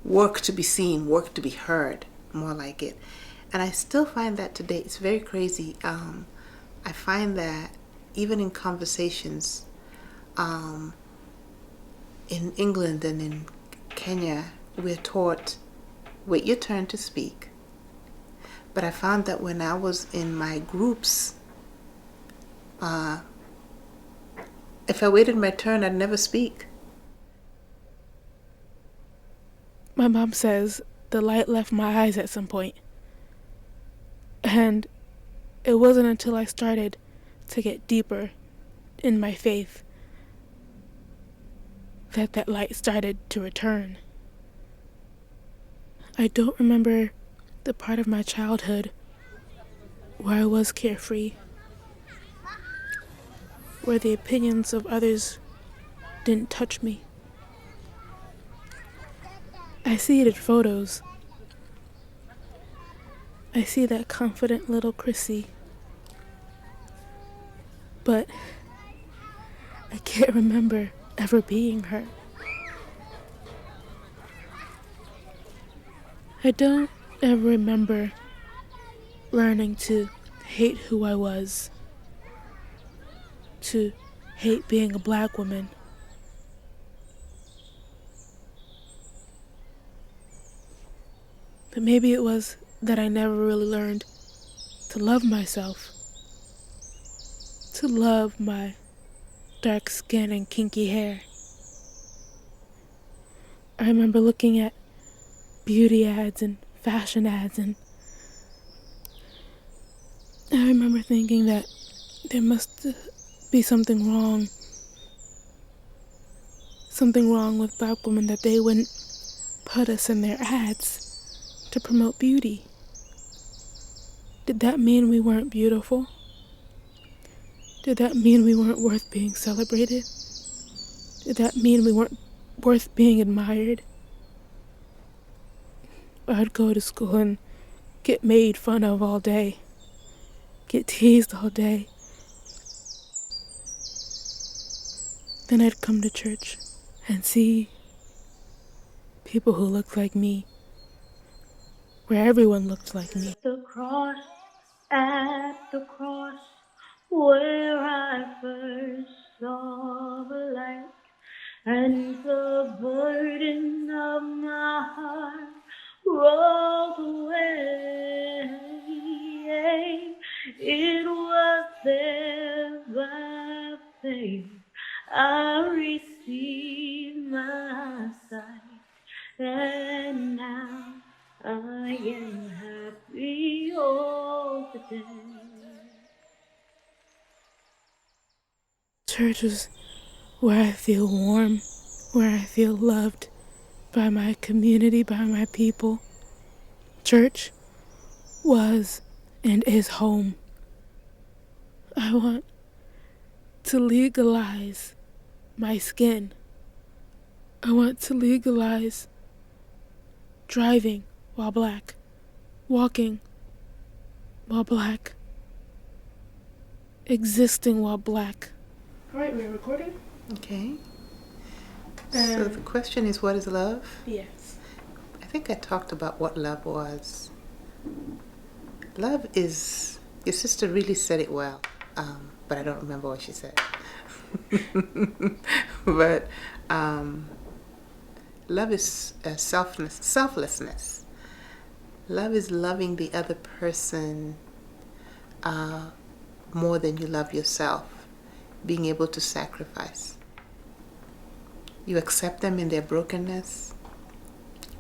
work to be seen, work to be heard, more like it. And I still find that today. It's very crazy. I find that even in conversations in England and in Kenya, we're taught, wait your turn to speak. But I found that when I was in my groups, if I waited my turn, I'd never speak. My mom says the light left my eyes at some point. And it wasn't until I started to get deeper in my faith that light started to return. I don't remember the part of my childhood where I was carefree, where the opinions of others didn't touch me. I see it in photos. I see that confident little Chrissy. But I can't remember ever being her. I don't ever remember learning to hate who I was, to hate being a black woman. But maybe it was that I never really learned to love myself, to love my dark skin and kinky hair. I remember looking at beauty ads and fashion ads, and I remember thinking that there must be something wrong with black women, that they wouldn't put us in their ads to promote beauty. Did that mean we weren't beautiful? Did that mean we weren't worth being celebrated? Did that mean we weren't worth being admired? I'd go to school and get made fun of all day, get teased all day. Then I'd come to church and see people who looked like me, where everyone looked like me. At the cross where I first saw the light, and the burden of my heart rolled away. It was there by faith I received my sight, and now I am happy all the day. Church is where I feel warm, where I feel loved by my community, by my people. Church was and is home. I want to legalize my skin. I want to legalize driving while black, walking while black, existing while black. All right, we're recording? Okay. So the question is, what is love? Yes. I think I talked about what love was. Love is, your sister really said it well, but I don't remember what she said. But love is selflessness. Love is loving the other person more than you love yourself, being able to sacrifice. You accept them in their brokenness.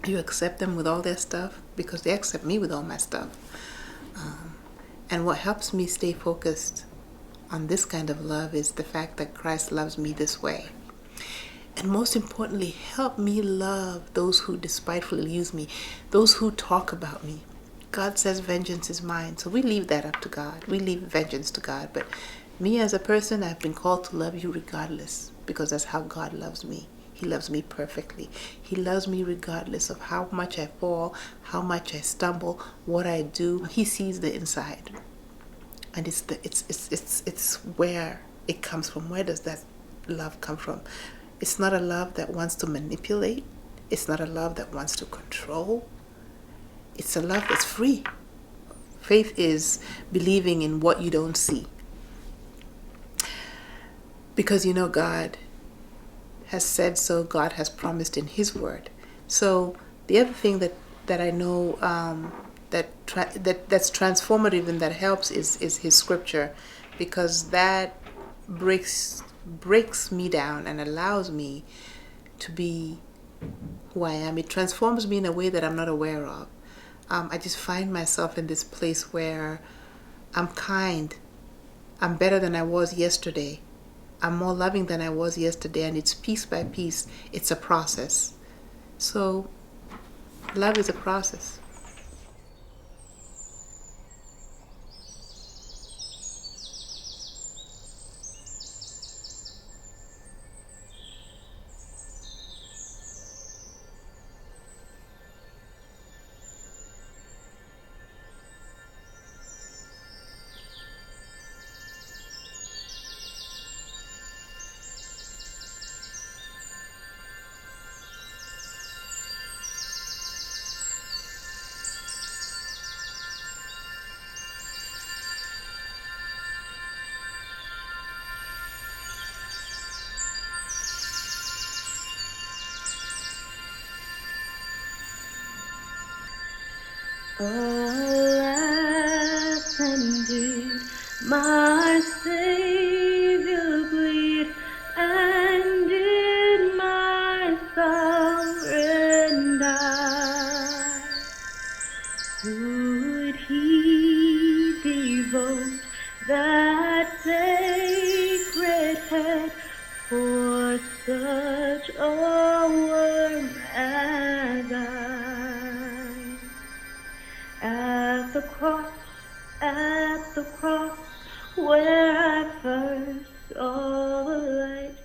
You accept them with all their stuff, because they accept me with all my stuff. And what helps me stay focused on this kind of love is the fact that Christ loves me this way. And most importantly, help me love those who despitefully use me, those who talk about me. God says vengeance is mine, so we leave that up to God. We leave vengeance to God. But me as a person, I've been called to love you regardless, because that's how God loves me. He loves me perfectly. He loves me regardless of how much I fall, how much I stumble, what I do. He sees the inside. And it's where it comes from. Where does that love come from? It's not a love that wants to manipulate. It's not a love that wants to control. It's a love that's free. Faith is believing in what you don't see. Because you know God has said so, God has promised in His Word. So the other thing that I know that's transformative and that helps is His Scripture, because that breaks me down and allows me to be who I am. It transforms me in a way that I'm not aware of. I just find myself in this place where I'm kind. I'm better than I was yesterday. I'm more loving than I was yesterday, and it's piece by piece. It's a process. So, love is a process. Alas, and did my Savior bleed, and did my sovereign die? Would He devote that sacred head for such a worm as I? At the cross, where I first saw the light,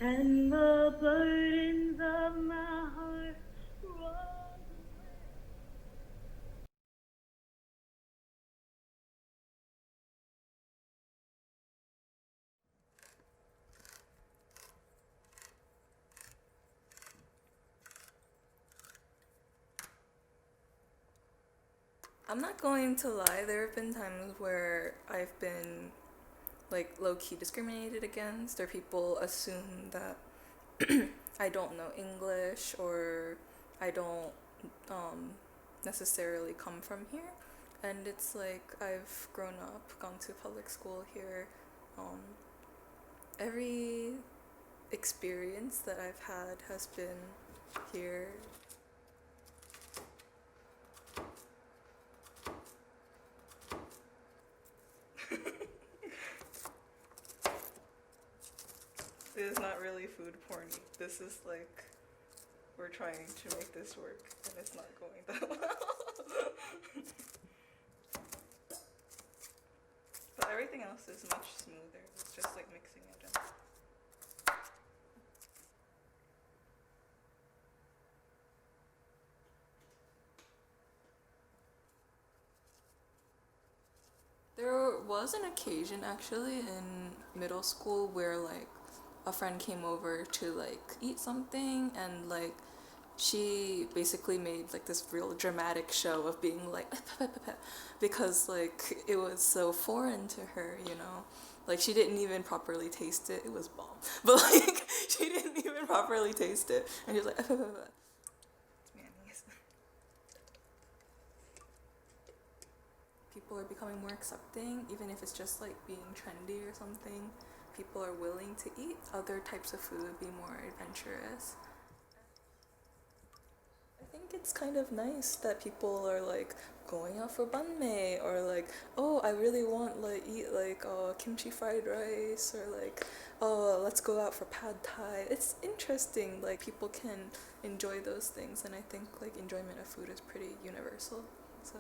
and the burdens of my heart rolled away. I'm not going to lie, there have been times where I've been like low-key discriminated against, or people assume that I don't know English, or I don't necessarily come from here. And it's like, I've grown up, gone to public school here. Every experience that I've had has been here. It is not really food porny. This is like, we're trying to make this work and it's not going that well. But everything else is much smoother. It's just like mixing it in. There was an occasion actually in middle school where like a friend came over to like eat something, and like she basically made like this real dramatic show of being like because like it was so foreign to her, you know, like she didn't even properly taste it. It was bomb, but like she didn't even properly taste it, and she was like mayonnaise. People are becoming more accepting, even if it's just like being trendy or something. People are willing to eat other types of food, be more adventurous. I think it's kind of nice that people are like going out for banh mi, or like, oh, I really want like eat like kimchi fried rice, or like, oh, let's go out for pad thai. It's interesting, like people can enjoy those things, and I think like enjoyment of food is pretty universal. So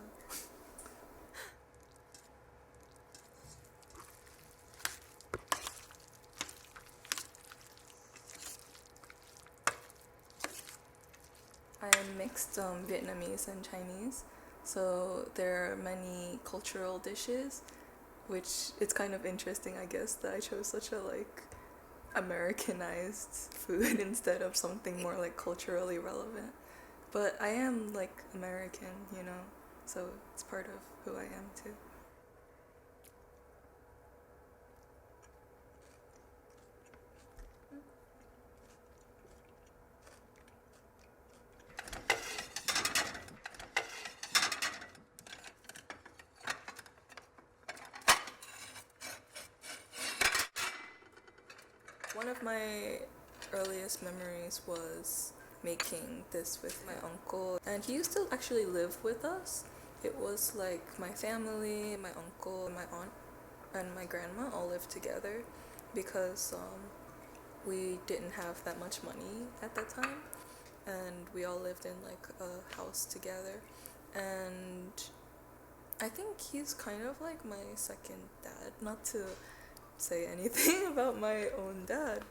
I am mixed Vietnamese and Chinese, so there are many cultural dishes, which it's kind of interesting, I guess, that I chose such a like Americanized food instead of something more like culturally relevant. But I am like American, you know, so it's part of who I am too. One of my earliest memories was making this with my uncle, and he used to actually live with us. It was like my family, my uncle, my aunt, and my grandma all lived together because we didn't have that much money at that time, and we all lived in like a house together. And I think he's kind of like my second dad, not to say anything about my own dad.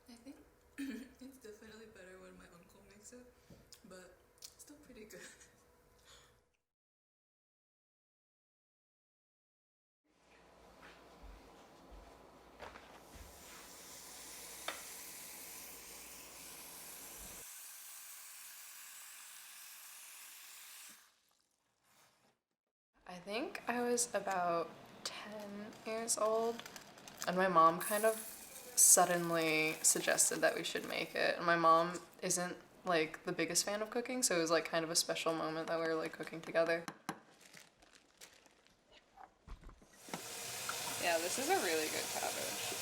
I think it's definitely better when my uncle makes it, but still pretty good. I think I was about 10 years old, and my mom kind of suddenly suggested that we should make it. And my mom isn't like the biggest fan of cooking, so it was like kind of a special moment that we were like cooking together. Yeah, this is a really good cabbage.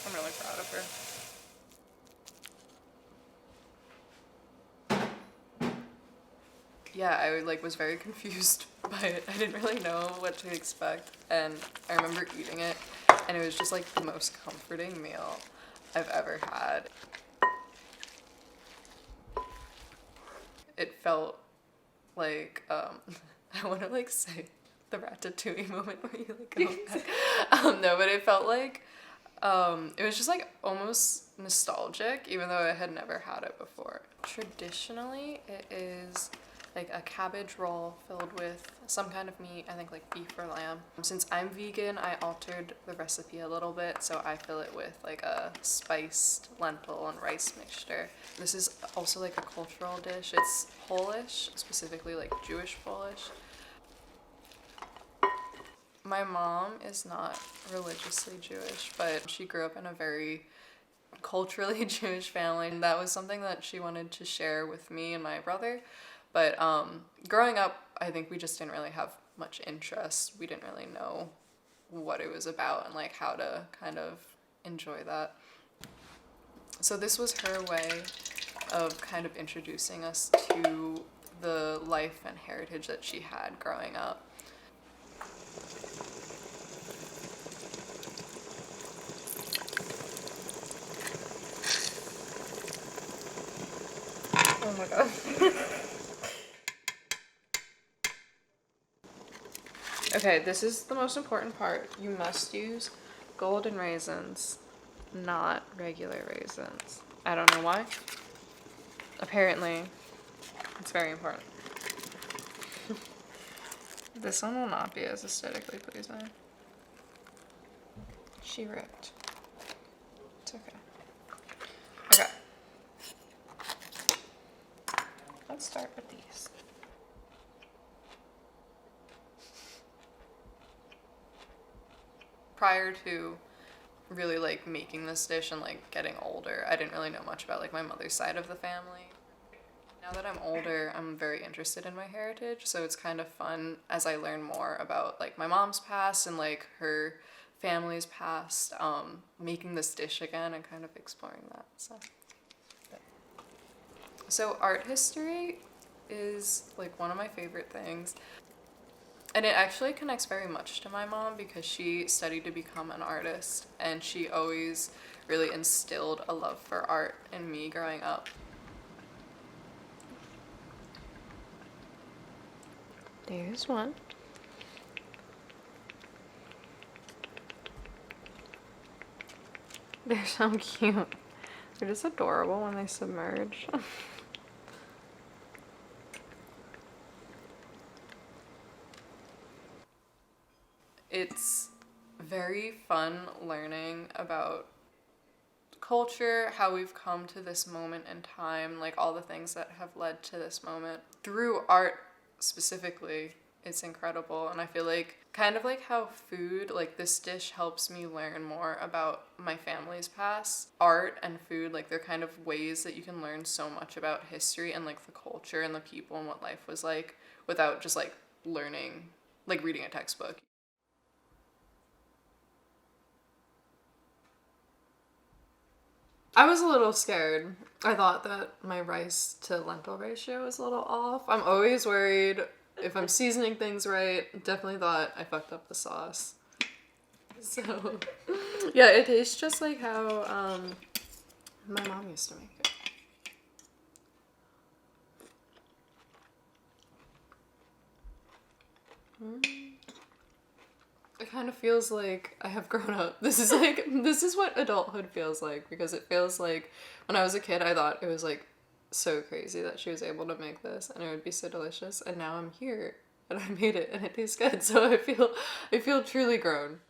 I'm really proud of her. Yeah, I like was very confused by it. I didn't really know what to expect, and I remember eating it, and it was just like the most comforting meal I've ever had. It felt like I want to like say the Ratatouille moment where you like go back. No, but it felt like it was just like almost nostalgic, even though I had never had it before. Traditionally, it is like a cabbage roll filled with some kind of meat, I think like beef or lamb. Since I'm vegan, I altered the recipe a little bit, so I fill it with like a spiced lentil and rice mixture. This is also like a cultural dish. It's Polish, specifically like Jewish Polish. My mom is not religiously Jewish, but she grew up in a very culturally Jewish family, and that was something that she wanted to share with me and my brother. But growing up, I think we just didn't really have much interest. We didn't really know what it was about and like how to kind of enjoy that. So this was her way of kind of introducing us to the life and heritage that she had growing up. Oh my god. Okay, this is the most important part. You must use golden raisins, not regular raisins. I don't know why. Apparently, it's very important. This one will not be as aesthetically pleasing. She ripped. It's okay. Okay. Let's start with these. Prior to really like making this dish and like getting older, I didn't really know much about like my mother's side of the family. Now that I'm older, I'm very interested in my heritage, so it's kind of fun as I learn more about like my mom's past and like her family's past, making this dish again and kind of exploring that. So art history is like one of my favorite things. And it actually connects very much to my mom because she studied to become an artist and she always really instilled a love for art in me growing up. There's one. They're so cute. They're just adorable when they submerge. It's very fun learning about culture, how we've come to this moment in time, like all the things that have led to this moment. Through art specifically, it's incredible. And I feel like kind of like how food, like this dish helps me learn more about my family's past. Art and food, like they're kind of ways that you can learn so much about history and like the culture and the people and what life was like without just like learning, like reading a textbook. I was a little scared. I thought that my rice to lentil ratio was a little off. I'm always worried if I'm seasoning things right. Definitely thought I fucked up the sauce. So, yeah, it tastes just like how my mom used to make it. It kind of feels like I have grown up. This is what adulthood feels like, because it feels like when I was a kid I thought it was like so crazy that she was able to make this and it would be so delicious, and now I'm here and I made it and it tastes good, so I feel truly grown.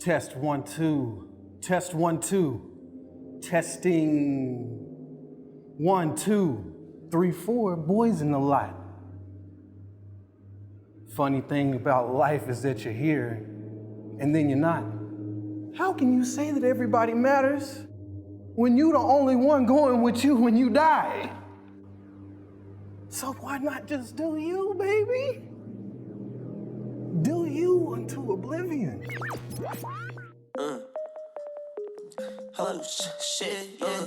Test 1 2. Test 1 2. Testing 1, 2, 3, 4, boys in the lot. Funny thing about life is that you're here and then you're not. How can you say that everybody matters when you the only one going with you when you die? So why not just do you, baby? Do you unto oblivion. Oh shit, yeah.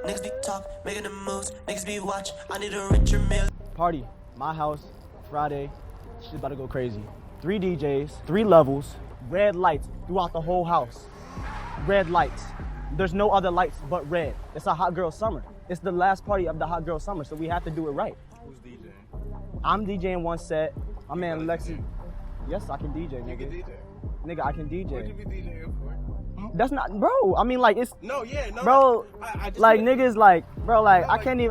Niggas be talk, making the moves, niggas be watch. I need a richer meal. Party, my house, Friday. Shit's about to go crazy. 3 DJs, 3 levels, red lights throughout the whole house. Red lights. There's no other lights but red. It's a hot girl summer. It's the last party of the hot girl summer, so we have to do it right. Who's DJing? I'm DJing one set. My man Lexi. Yes, I can DJ, nigga. You can DJ? Nigga, I can DJ. What you be DJing for? That's not, bro. I mean, like it's. No, yeah, no. Bro, I just like niggas, like, bro, like I can't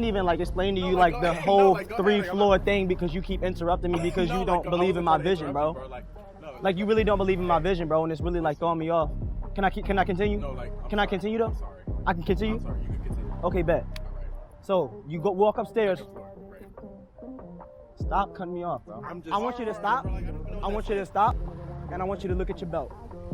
even like explain to you like the whole 3-floor thing because you keep interrupting me because you don't believe in my vision, bro. Like you really don't believe in my vision, bro, and it's really like throwing me off. Can I continue? No, like, can I continue though? Sorry. I can continue. I'm sorry, you can continue. Okay, bet. So you go walk upstairs. Stop cutting me off, bro. I want you to stop. I want you to stop, and I want you to look at your belt.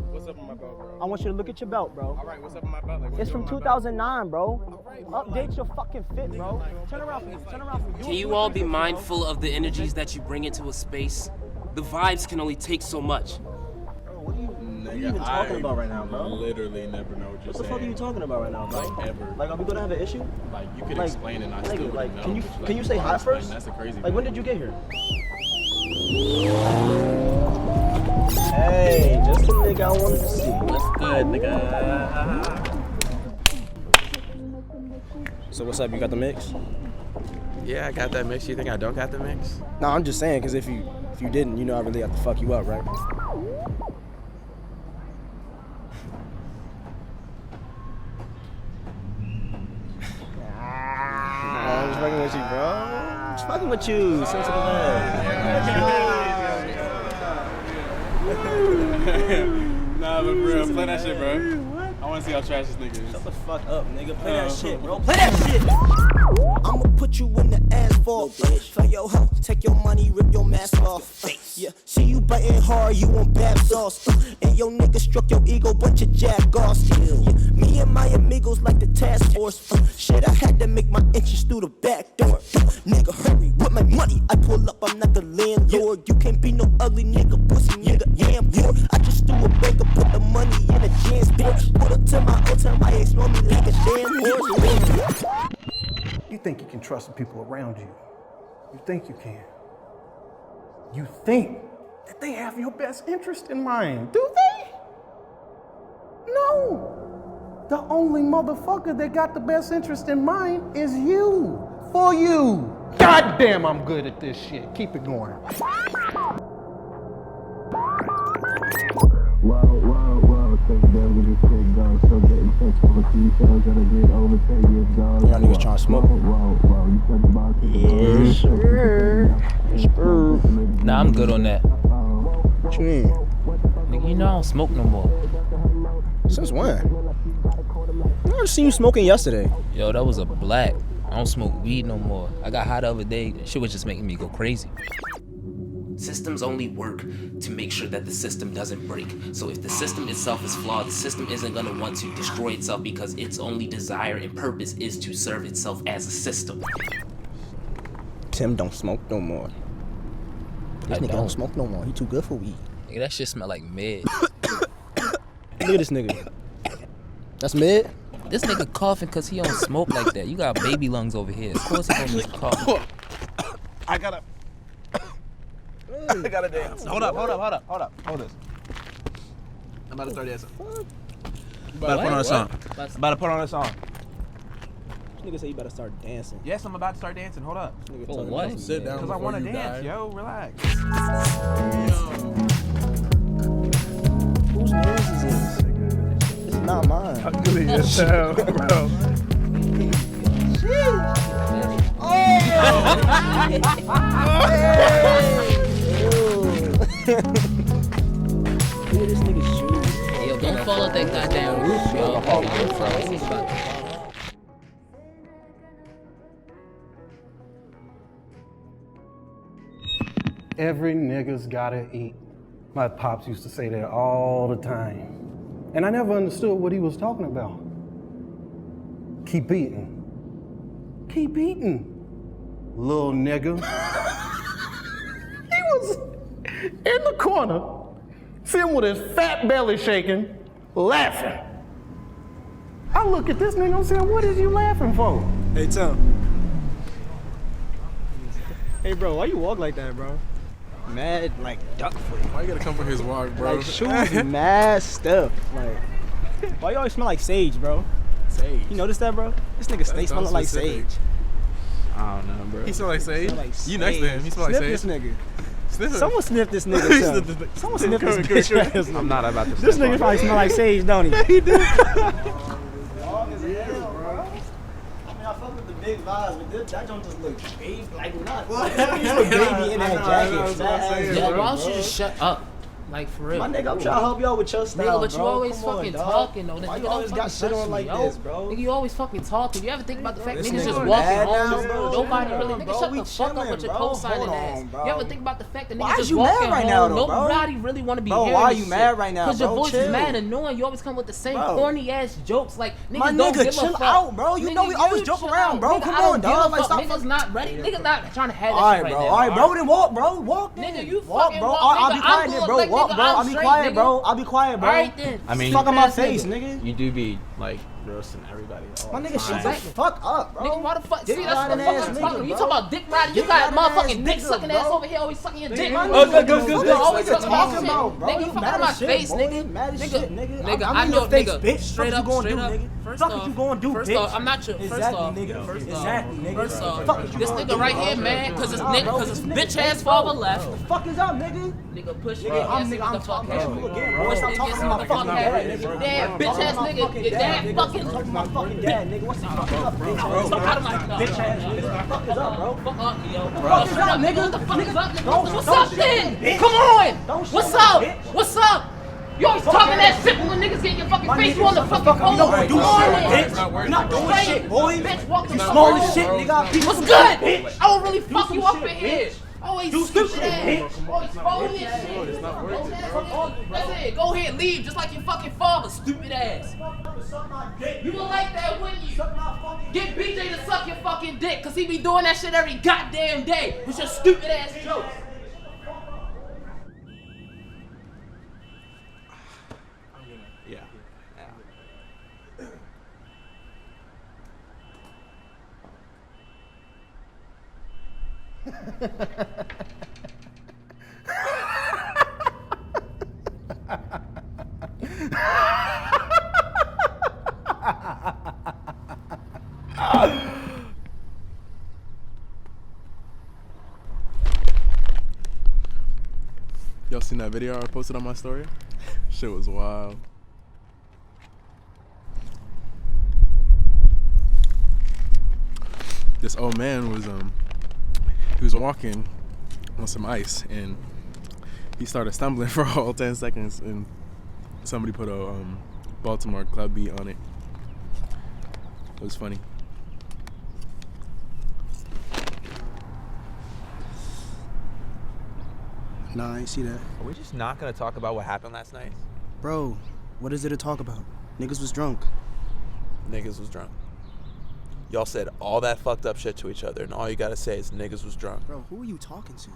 What's up in my belt, bro? I want you to look at your belt, bro. All right, what's up in my belt? Like, It's from 2009, bro. Update your fucking fit, bro. Turn around for me. Turn around for me. Can you all be mindful of the energies that you bring into a space? The vibes can only take so much. What are you even talking about right now, bro? Literally never know what you're What the saying. fuck are you talking about right now, bro? Like ever. Like, are we gonna have an issue? Like you could Like, explain and I nigga, still wouldn't like, know. can you say hi first? That's the crazy Like, thing. when did you get here? Hey, just the nigga I wanted to see. What's good, nigga? So what's up? You got the mix? Yeah, I got that mix. You think I don't got the mix? No, I'm just saying, cause if you didn't, you know I really have to fuck you up, right? I'm just fucking with you, bro. I'm just fucking with you. Sensitive Nah, but for real, play that shit, bro. I want to see how trash this nigga is. Shut the fuck up, nigga. Play that shit, bro. Play that shit. I'ma put you in the asphalt. For your hoe, take your money, rip your mask off. Yeah, see you biting hard, you on bath sauce. And your nigga struck your ego, bunch of jack-offs. Yeah, me and my amigos like the task force. Shit, I had to make my entrance through the back door. Nigga, hurry with my money. I pull up, I'm not the landlord. You can't be no ugly nigga, pussy nigga, am poor. I just threw a banker, put the money in a transport. Put up to my old time, my ex know me like a damn horse. You think you can trust the people around you. You think you can. You think that they have your best interest in mind. Do they? No. The only motherfucker that got the best interest in mind is you. For you. God damn, I'm good at this shit. Keep it going. Y'all niggas trying to smoke? Yeah, sure. Nah, I'm good on that. What you mean? Nigga, you know I don't smoke no more. Since when? I just seen you smoking yesterday. Yo, that was a black. I don't smoke weed no more. I got high the other day. That shit was just making me go crazy. Systems only work to make sure that the system doesn't break. So if the system itself is flawed, the system isn't gonna want to destroy itself because its only desire and purpose is to serve itself as a system. Tim don't smoke no more. This nigga don't smoke no more. He too good for weed. Nigga, that shit smell like mid. Look at this nigga. That's mid? This nigga coughing cause he don't smoke like that. You got baby lungs over here. Of course he gonna be coughing. I gotta dance. Hold up. Hold this. I'm about to start dancing. About to put on a song. About to put on a song. This nigga say you better start dancing. Yes, I'm about to start dancing. Hold up. For what? Sit down. Because I want to dance, yo. Relax. Whose dance is this? This is not mine. Ugly as hell, bro. Look at this nigga's shoes. Yo, fall off that goddamn roof, yo. Every nigga's gotta eat. My pops used to say that all the time. And I never understood what he was talking about. Keep eating. Keep eating, little nigga. He was in the corner, sitting with his fat belly shaking, laughing. I look at this nigga, I'm saying, what is you laughing for? Hey, Tim. Hey, bro, why you walk like that, bro? Mad, like, duck foot. Why you gotta come for his walk, bro? Like, shoes mad stuff. Like, why you always smell like sage, bro? Sage. You notice that, bro? This nigga stay smelling like specific. sage. I don't know, bro. He smell like sage? Smell like You next to him, he smell like Sniff sage. this nigga. Sniff him. Someone sniff this nigga, Tim. Someone sniff this bitch ass nigga. I'm not about to This nigga probably smell like sage, don't he? Yeah, he do. Long as hell, bro. I mean, I fuck with the big vibes, but that joint just look baby, like not. He's a baby in that jacket. Yeah, why don't you just shut up? Like, for real. My nigga, I'm trying to help y'all with your style, Nigga, but you bro. always Come on, fucking dog. talking, though. Why Nigga, you don't always got fucking shit touch on me, like yo. this, bro? Nigga, you always fucking talking. You ever think about the fact This niggas nigga just mad walking now, home? bro. Nobody Chill, really, bro. nigga, shut We the fuck up chilling, with your bro. co-signing Hold ass. on, bro. You ever think about the fact that Why niggas is just you walking mad right home? now, though, bro? Nobody really want to be Bro, hearing why this you shit. mad right now, Cause your bro? voice is Chill. mad annoying. You always come with the same Bro. corny ass jokes. Like, niggas My don't nigga, give a chill fuck. out, bro. You know we always you joke chill around, out. bro. Nigga, Come I don't on, give a dog. Like, fuck. stop Niggas fucking. not ready. Niggas not trying to have All that right, shit right bro. now. All right, bro. Then walk, bro. Walk then. Nigga, you walk, fucking bro. walk, I'll nigga. be quiet I'm then, good, bro. like, Walk, nigga, bro. I'm I'll be straight, quiet, nigga. bro. I'll be quiet, bro. All right, then. I mean, Fuck on my face, nigga. You do be like roasting everybody. My nigga, shut the Exactly. fuck up, bro. Nigga, why the fuck? Dick See, that's what riding the fuck ass I'm nigga, talking. You bro. talking about dick riding? You Dick got riding ass motherfucking dick nigga, sucking bro. ass over here, always sucking your dick. My Oh, nigga, good. what You always you talking about talking shit. about, bro? Nigga, You you fucking mad on my as shit, face, boy. nigga. You mad as shit, nigga. Nigga, I'm I in know, your face, nigga. bitch. Straight Fuck up, you gonna straight do, up. nigga? First Fuck off, what you gonna do, first bitch? off, I'm not your. First Exactly, off, nigga. First Exactly, off, nigga. First off, Fuck what you this gonna nigga do, right bro? here, man, cause his Nah, bro, cause his this nigga bitch ass face, father bro. left. The fuck is up, nigga? Nigga, push Nigga, me. I'm Nigga, I'm talking to you again, bro. Bro, Stop talking to my fucking dad, nigga. Damn, bitch ass nigga. Your dad fucking. Talking to my fucking dad, nigga. What's the fuck up, bitch? Fuck out of my Bitch ass nigga. What the fuck is up, bro? Fuck up, yo. Fuck is up, nigga? What the fuck is up, nigga? Don't- What's don't up shit then? on me, bitch. Come on. Don't shit What's on up? me, bitch. What's up? You always talking that shit when niggas get in your fucking My face. You on the shut the fucking fuck up. phone. You not gonna do Come on, shit, then. bitch. You're not doing Straight. shit, boy. Bitch, walk the You fuck small on. as shit, nigga. What's Some good? shit, bitch. I will really Do fuck some you up shit, in here. bitch. Always Do stupid some shit, ass. bitch. Always phony as shit. It's not worth it. That's it. Go ahead, leave just like your fucking father, stupid ass. You would like that, wouldn't you? Get BJ to suck your fucking dick, cause he be doing that shit every goddamn day with your stupid ass jokes. Yeah. Y'all seen that video I posted on my story? Shit was wild. This old man was he was walking on some ice and he started stumbling for all 10 seconds and somebody put a Baltimore club beat on it. It was funny. Nah, I ain't see that. Are we just not gonna talk about what happened last night? Bro, what is there to talk about? Niggas was drunk. Niggas was drunk. Y'all said all that fucked up shit to each other, and all you gotta say is niggas was drunk. Bro, who are you talking to?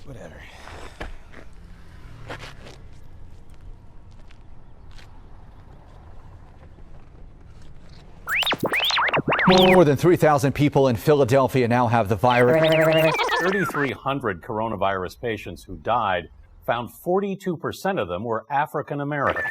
Whatever. More than 3,000 people in Philadelphia now have the virus. 3,300 coronavirus patients who died, found 42% of them were African American.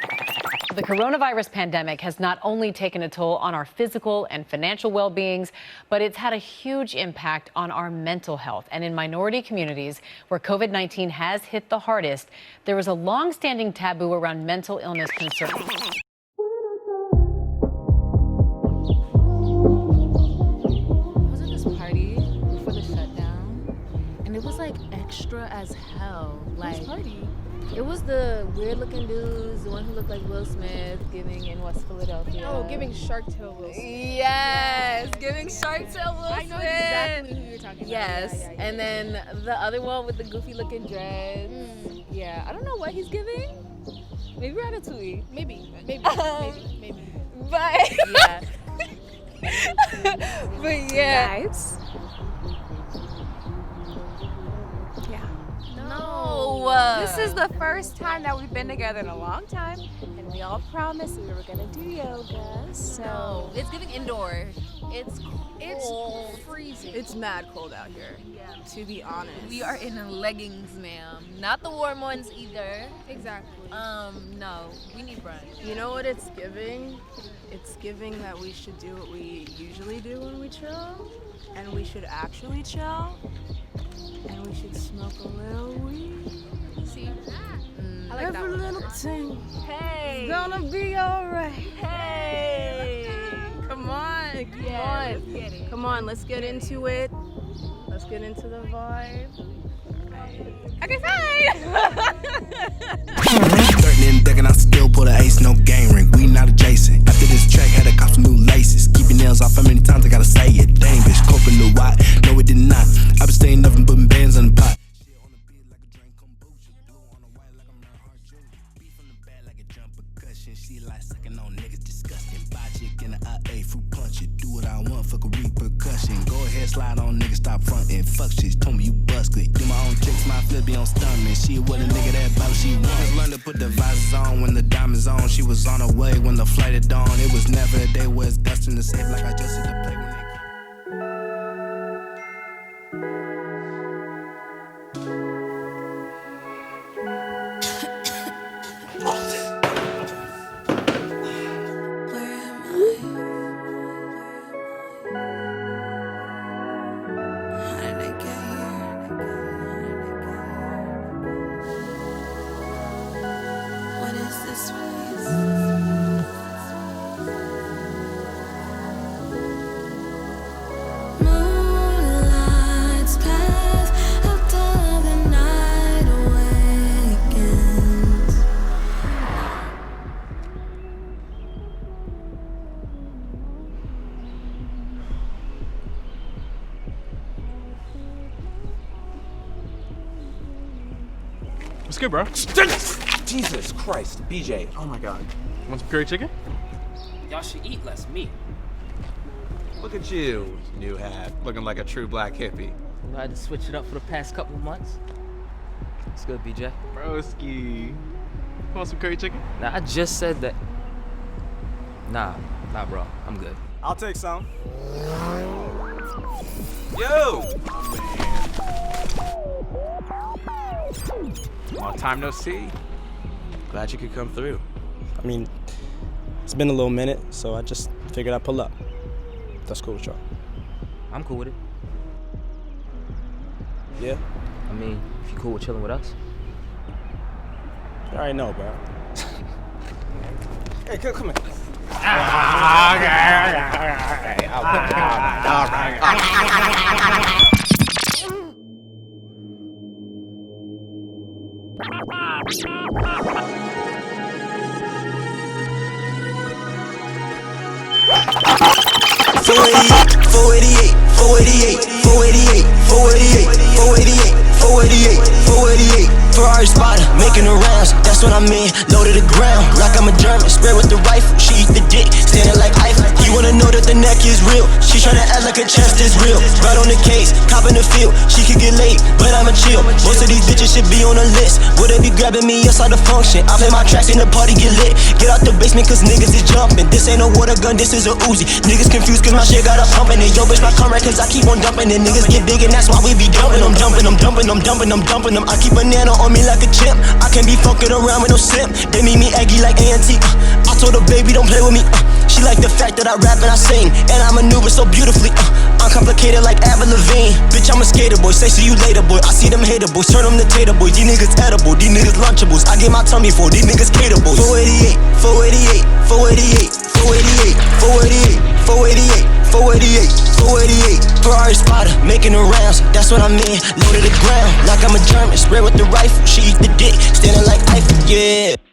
The coronavirus pandemic has not only taken a toll on our physical and financial well-beings, but it's had a huge impact on our mental health. And in minority communities where COVID-19 has hit the hardest, there is a long-standing taboo around mental illness concerns. I was at this party before the shutdown, and it was like like extra as hell. Like party? It was the weird looking dudes, the one who looked like Will Smith, giving in West Philadelphia. Oh, giving Shark Tale Will Smith. Yes, giving Shark Tale Will Smith. I know exactly who you're talking about. Yes, Yeah. and then the other one with the goofy looking dreads. Yeah, I don't know what he's giving. Maybe Ratatouille. Maybe. But yeah. But yeah. Guys. No. This is the first time that we've been together in a long time, and we all promised we were gonna do yoga. So It's giving indoor. It's cold. freezing. It's mad cold out here. Yeah. To be honest, We are in leggings, ma'am. Not the warm ones either. Exactly. No. We need brunch. You know what it's giving? It's giving that we should do what we usually do when we chill, and we should actually chill, and we should smoke a little weed. See? I like that Every one. little thing Hey. is gonna be alright. Hey. Come on, come Yeah, on. let's get it. Come on, let's get into it. Let's get into the vibe. Okay, fine. Threatening, decking, I still pull the ace, no game ring. We not adjacent. After this track, had to cop some new laces. Keep your nails off, how many times I gotta say it? Dang, bitch, coping the white. No, it did not. I been staying up and putting bands on the pot. She like sucking on niggas, disgusting. Buy chick in the IA, fruit punch it. Do what I want, fuck a repercussion. Go ahead, slide on niggas, stop frontin'. Fuck shit, told me you bust good. Do my own tricks, my flip be on stunning. She was a nigga that bout she want. Just learned to put the visors on when the diamonds on. She was on her way when the flight had dawned. It was never a day where it's gusting to safe like I just hit the play when they What's good, bro? Jesus Christ, BJ. Oh my God. Want some curry chicken? Y'all should eat less meat. Look at you, new hat, looking like a true black hippie. I had to switch it up for the past couple of months. It's good, BJ. Broski. Want some curry chicken? Nah, I just said that. Nah, bro. I'm good. I'll take some. Yo! Long time no see. Glad you could come through. I mean, it's been a little minute, so I just figured I'd pull up. That's cool with y'all. I'm cool with it. Yeah? I mean, if you cool with chilling with us. You already know, bro. Hey, come here. Ferrari spotter, making the rounds, that's what I mean. Low to the ground, like I'm a German. Spray with the rifle, she eat the dick, standing like Eiffel. You wanna know that the neck is real? She tryna act like her chest is real. Right on the case, cop in the field. She could get late, but I'ma chill. Most of these bitches should be on the list. Would they be grabbing me inside the function? I play my tracks and the party get lit. Get out the basement cause niggas is jumping. This ain't no water gun, this is a Uzi. Niggas confused cause my shit got a pumping. And yo bitch my comrade cause I keep on dumping. And niggas get big and that's why we be dumping them. I keep a nano on me like a chimp. I can't be fucking around with no simp. They meet me eggy like A&T. I told her baby don't play with me. She like the fact that I rap and I sing. And I maneuver so beautifully. Uncomplicated like Avril Lavigne. Bitch I'm a skater boy, say see you later boy. I see them hater boys, turn them to tater boys. These niggas edible, these niggas lunchables. I get my tummy full, these niggas cater boys. 488, 488, 488, 488, 488, 488, 488. Ferrari Sorry spotter, making the rounds, that's what I mean. Low to the ground, like I'm a German. Spread with the rifle, she eat the dick, standing like Eiffel, yeah.